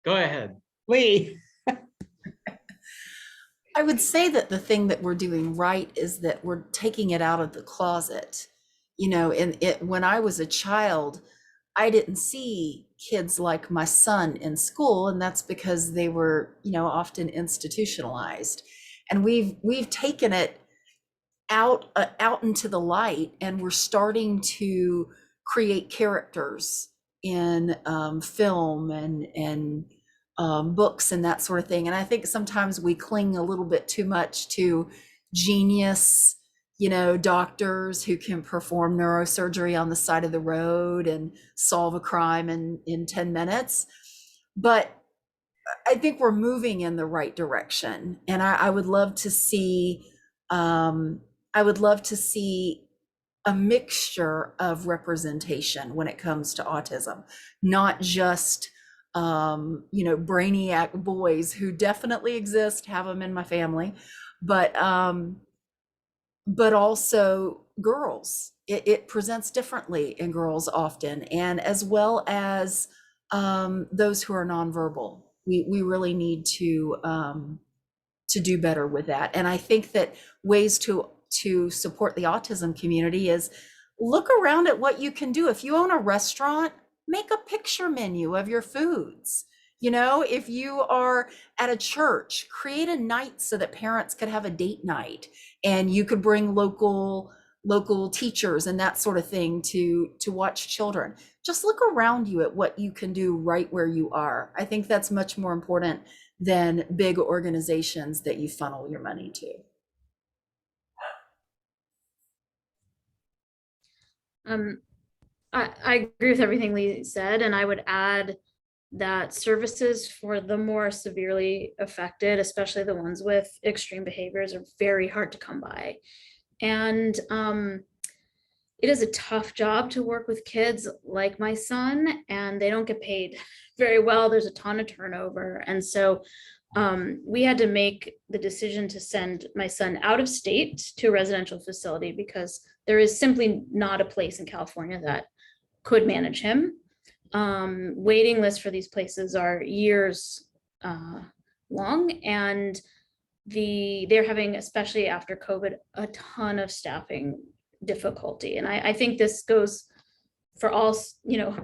Go ahead. Leigh. I would say that the thing that we're doing right is that we're taking it out of the closet. When I was a child, I didn't see kids like my son in school, and that's because they were, often institutionalized. And we've taken it out into the light, and we're starting to create characters in film and books and that sort of thing. And I think sometimes we cling a little bit too much to genius, doctors who can perform neurosurgery on the side of the road and solve a crime in 10 minutes. But I think we're moving in the right direction. And I would love to see, a mixture of representation when it comes to autism, not just brainiac boys, who definitely exist, have them in my family, but also girls. It presents differently in girls often, and as well as those who are nonverbal. We really need to do better with that. And I think that ways to support the autism community is look around at what you can do. If you own a restaurant, make a picture menu of your foods. If you are at a church, create a night so that parents could have a date night, and you could bring local teachers and that sort of thing to watch children. Just look around you at what you can do right where you are. I think that's much more important than big organizations that you funnel your money to. I agree with everything Leigh said, and I would add that services for the more severely affected, especially the ones with extreme behaviors, are very hard to come by. And it is a tough job to work with kids like my son, and they don't get paid very well. There's a ton of turnover. And so we had to make the decision to send my son out of state to a residential facility, because there is simply not a place in California that could manage him. Waiting lists for these places are years long, and they're having, especially after COVID, a ton of staffing difficulty. And I think this goes for all,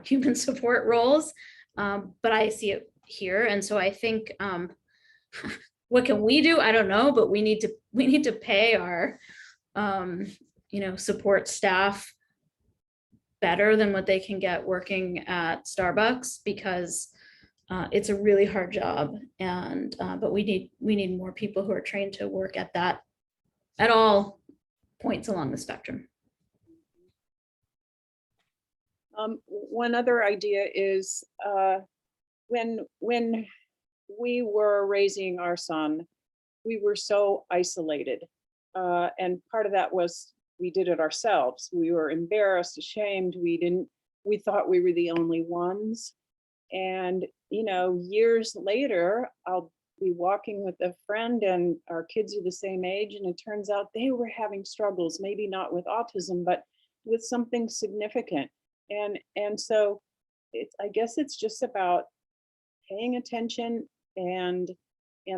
human support roles, but I see it here. And so I think, what can we do? I don't know, but we need to pay our, support staff better than what they can get working at Starbucks, because it's a really hard job. And but we need more people who are trained to work at that at all points along the spectrum. One other idea is when we were raising our son, we were so isolated. And part of that was we did it ourselves. We were embarrassed, ashamed. We thought we were the only ones. And, you know, years later, I'll be walking with a friend and our kids are the same age. And it turns out they were having struggles, maybe not with autism, but with something significant. And so I guess it's just about paying attention and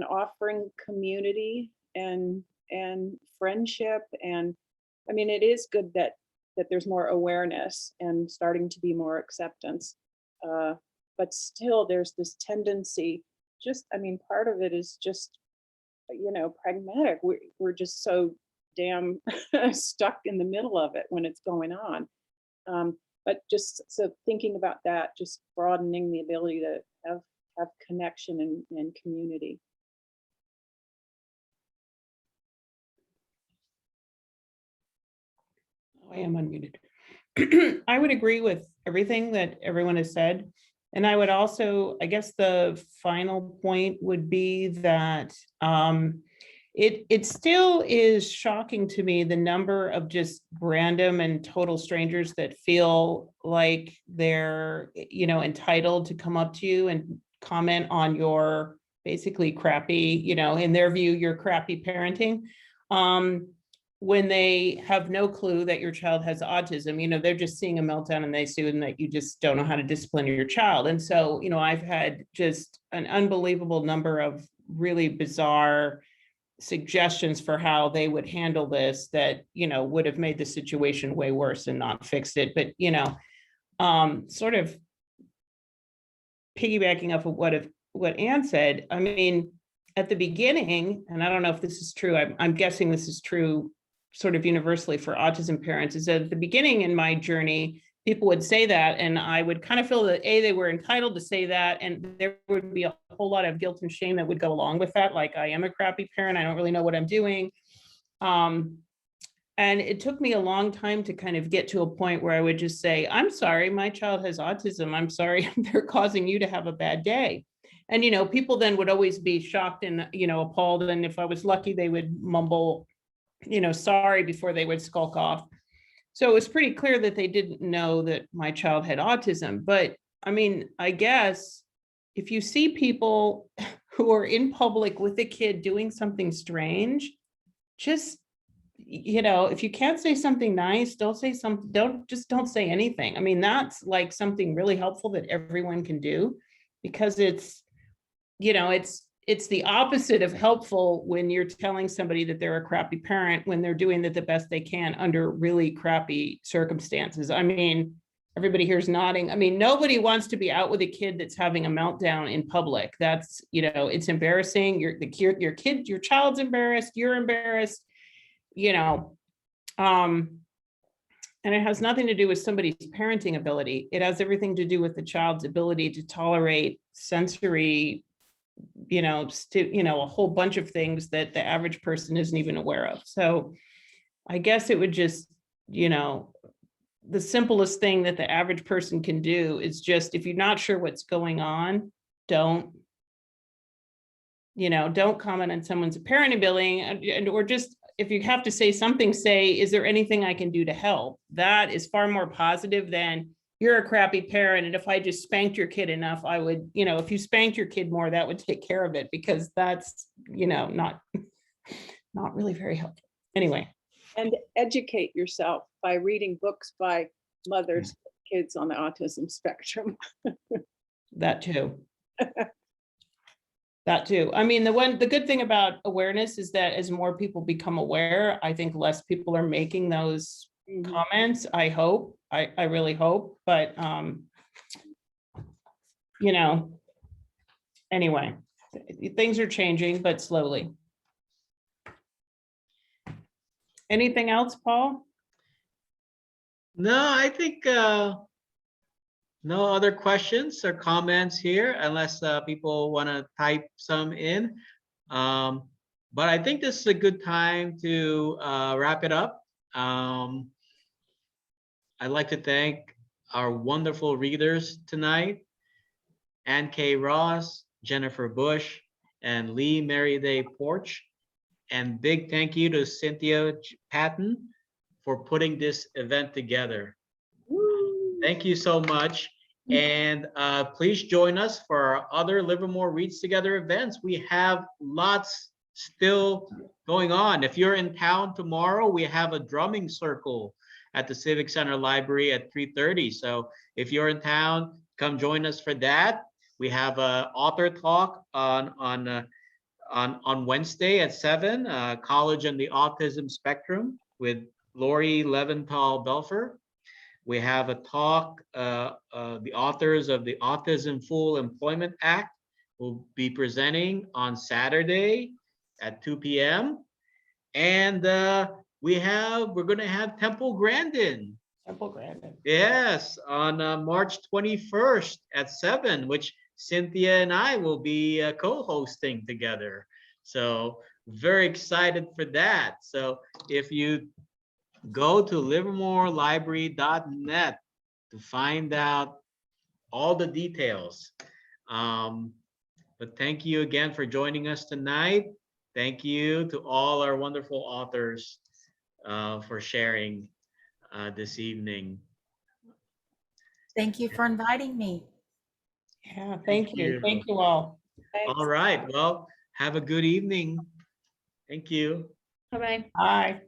offering community and friendship. And I mean, it is good that there's more awareness and starting to be more acceptance. But still there's this tendency, I mean, part of it is just, you know, pragmatic. We're just so damn stuck in the middle of it when it's going on. But just so thinking about that, just broadening the ability to have connection and community. I am unmuted. I would agree with everything that everyone has said. And I would also, I guess the final point would be that it still is shocking to me the number of just random and total strangers that feel like they're, you know, entitled to come up to you and comment on your basically crappy, you know, in their view, your crappy parenting. When they have no clue that your child has autism, you know, they're just seeing a meltdown and they assume that you just don't know how to discipline your child. And so, you know, I've had just an unbelievable number of really bizarre suggestions for how they would handle this that, you know, would have made the situation way worse and not fixed it. But, you know, sort of piggybacking off of what Anne said, I mean, at the beginning, and I don't know if this is true, I'm guessing this is true sort of universally for autism parents, is that at the beginning in my journey, people would say that, and I would kind of feel that they were entitled to say that, and there would be a whole lot of guilt and shame that would go along with that, like I am a crappy parent, I don't really know what I'm doing. And it took me a long time to kind of get to a point where I would just say, I'm sorry, my child has autism, I'm sorry, they're causing you to have a bad day. And, you know, people then would always be shocked and, you know, appalled, and if I was lucky, they would mumble, you know, sorry before they would skulk off. So it was pretty clear that they didn't know that my child had autism. But I mean, I guess if you see people who are in public with a kid doing something strange, just, you know, if you can't say something nice, don't say something, don't say anything. I mean, that's like something really helpful that everyone can do, because it's, you know, it's the opposite of helpful when you're telling somebody that they're a crappy parent when they're doing the best they can under really crappy circumstances. I mean, everybody here is nodding. I mean, nobody wants to be out with a kid that's having a meltdown in public. That's, you know, it's embarrassing. Your kid, your child's embarrassed, you're embarrassed, you know. And it has nothing to do with somebody's parenting ability. It has everything to do with the child's ability to tolerate sensory, you know, a whole bunch of things that the average person isn't even aware of. So I guess it would just, you know, the simplest thing that the average person can do is just, if you're not sure what's going on, don't comment on someone's parenting ability, and or just, if you have to say something, say, is there anything I can do to help? That is far more positive than, you're a crappy parent, and if I just spanked your kid enough, I would, you know, if you spanked your kid more, that would take care of it, because that's, you know, not really very helpful. Anyway. And educate yourself by reading books by mothers, kids on the autism spectrum. That too. That too. I mean, the good thing about awareness is that as more people become aware, I think less people are making those comments. I hope. I really hope. But you know, anyway, things are changing, but slowly. Anything else, Paul? No, I think no other questions or comments here, unless people want to type some in. But I think this is a good time to wrap it up. I'd like to thank our wonderful readers tonight. Ann K. Ross, Jennifer Bush, and Leigh Merryday Porch. And big thank you to Cynthia Patton for putting this event together. Thank you so much. And please join us for our other Livermore Reads Together events. We have lots still going on. If you're in town tomorrow, we have a drumming circle at the Civic Center Library at 3:30. So if you're in town, come join us for that. We have an author talk on Wednesday at 7, College and the Autism Spectrum with Lori Leventhal-Belfer. We have a talk, the authors of the Autism Full Employment Act will be presenting on Saturday at 2 p.m. And we're going to have Temple Grandin. Temple Grandin. Yes, on March 21st at 7, which Cynthia and I will be co-hosting together. So very excited for that. So if you go to livermorelibrary.net to find out all the details. But thank you again for joining us tonight. Thank you to all our wonderful authors for sharing this evening. Thank you for inviting me. Yeah, thank you. Thank you all. All right. Well, have a good evening. Thank you. Bye-bye. Bye.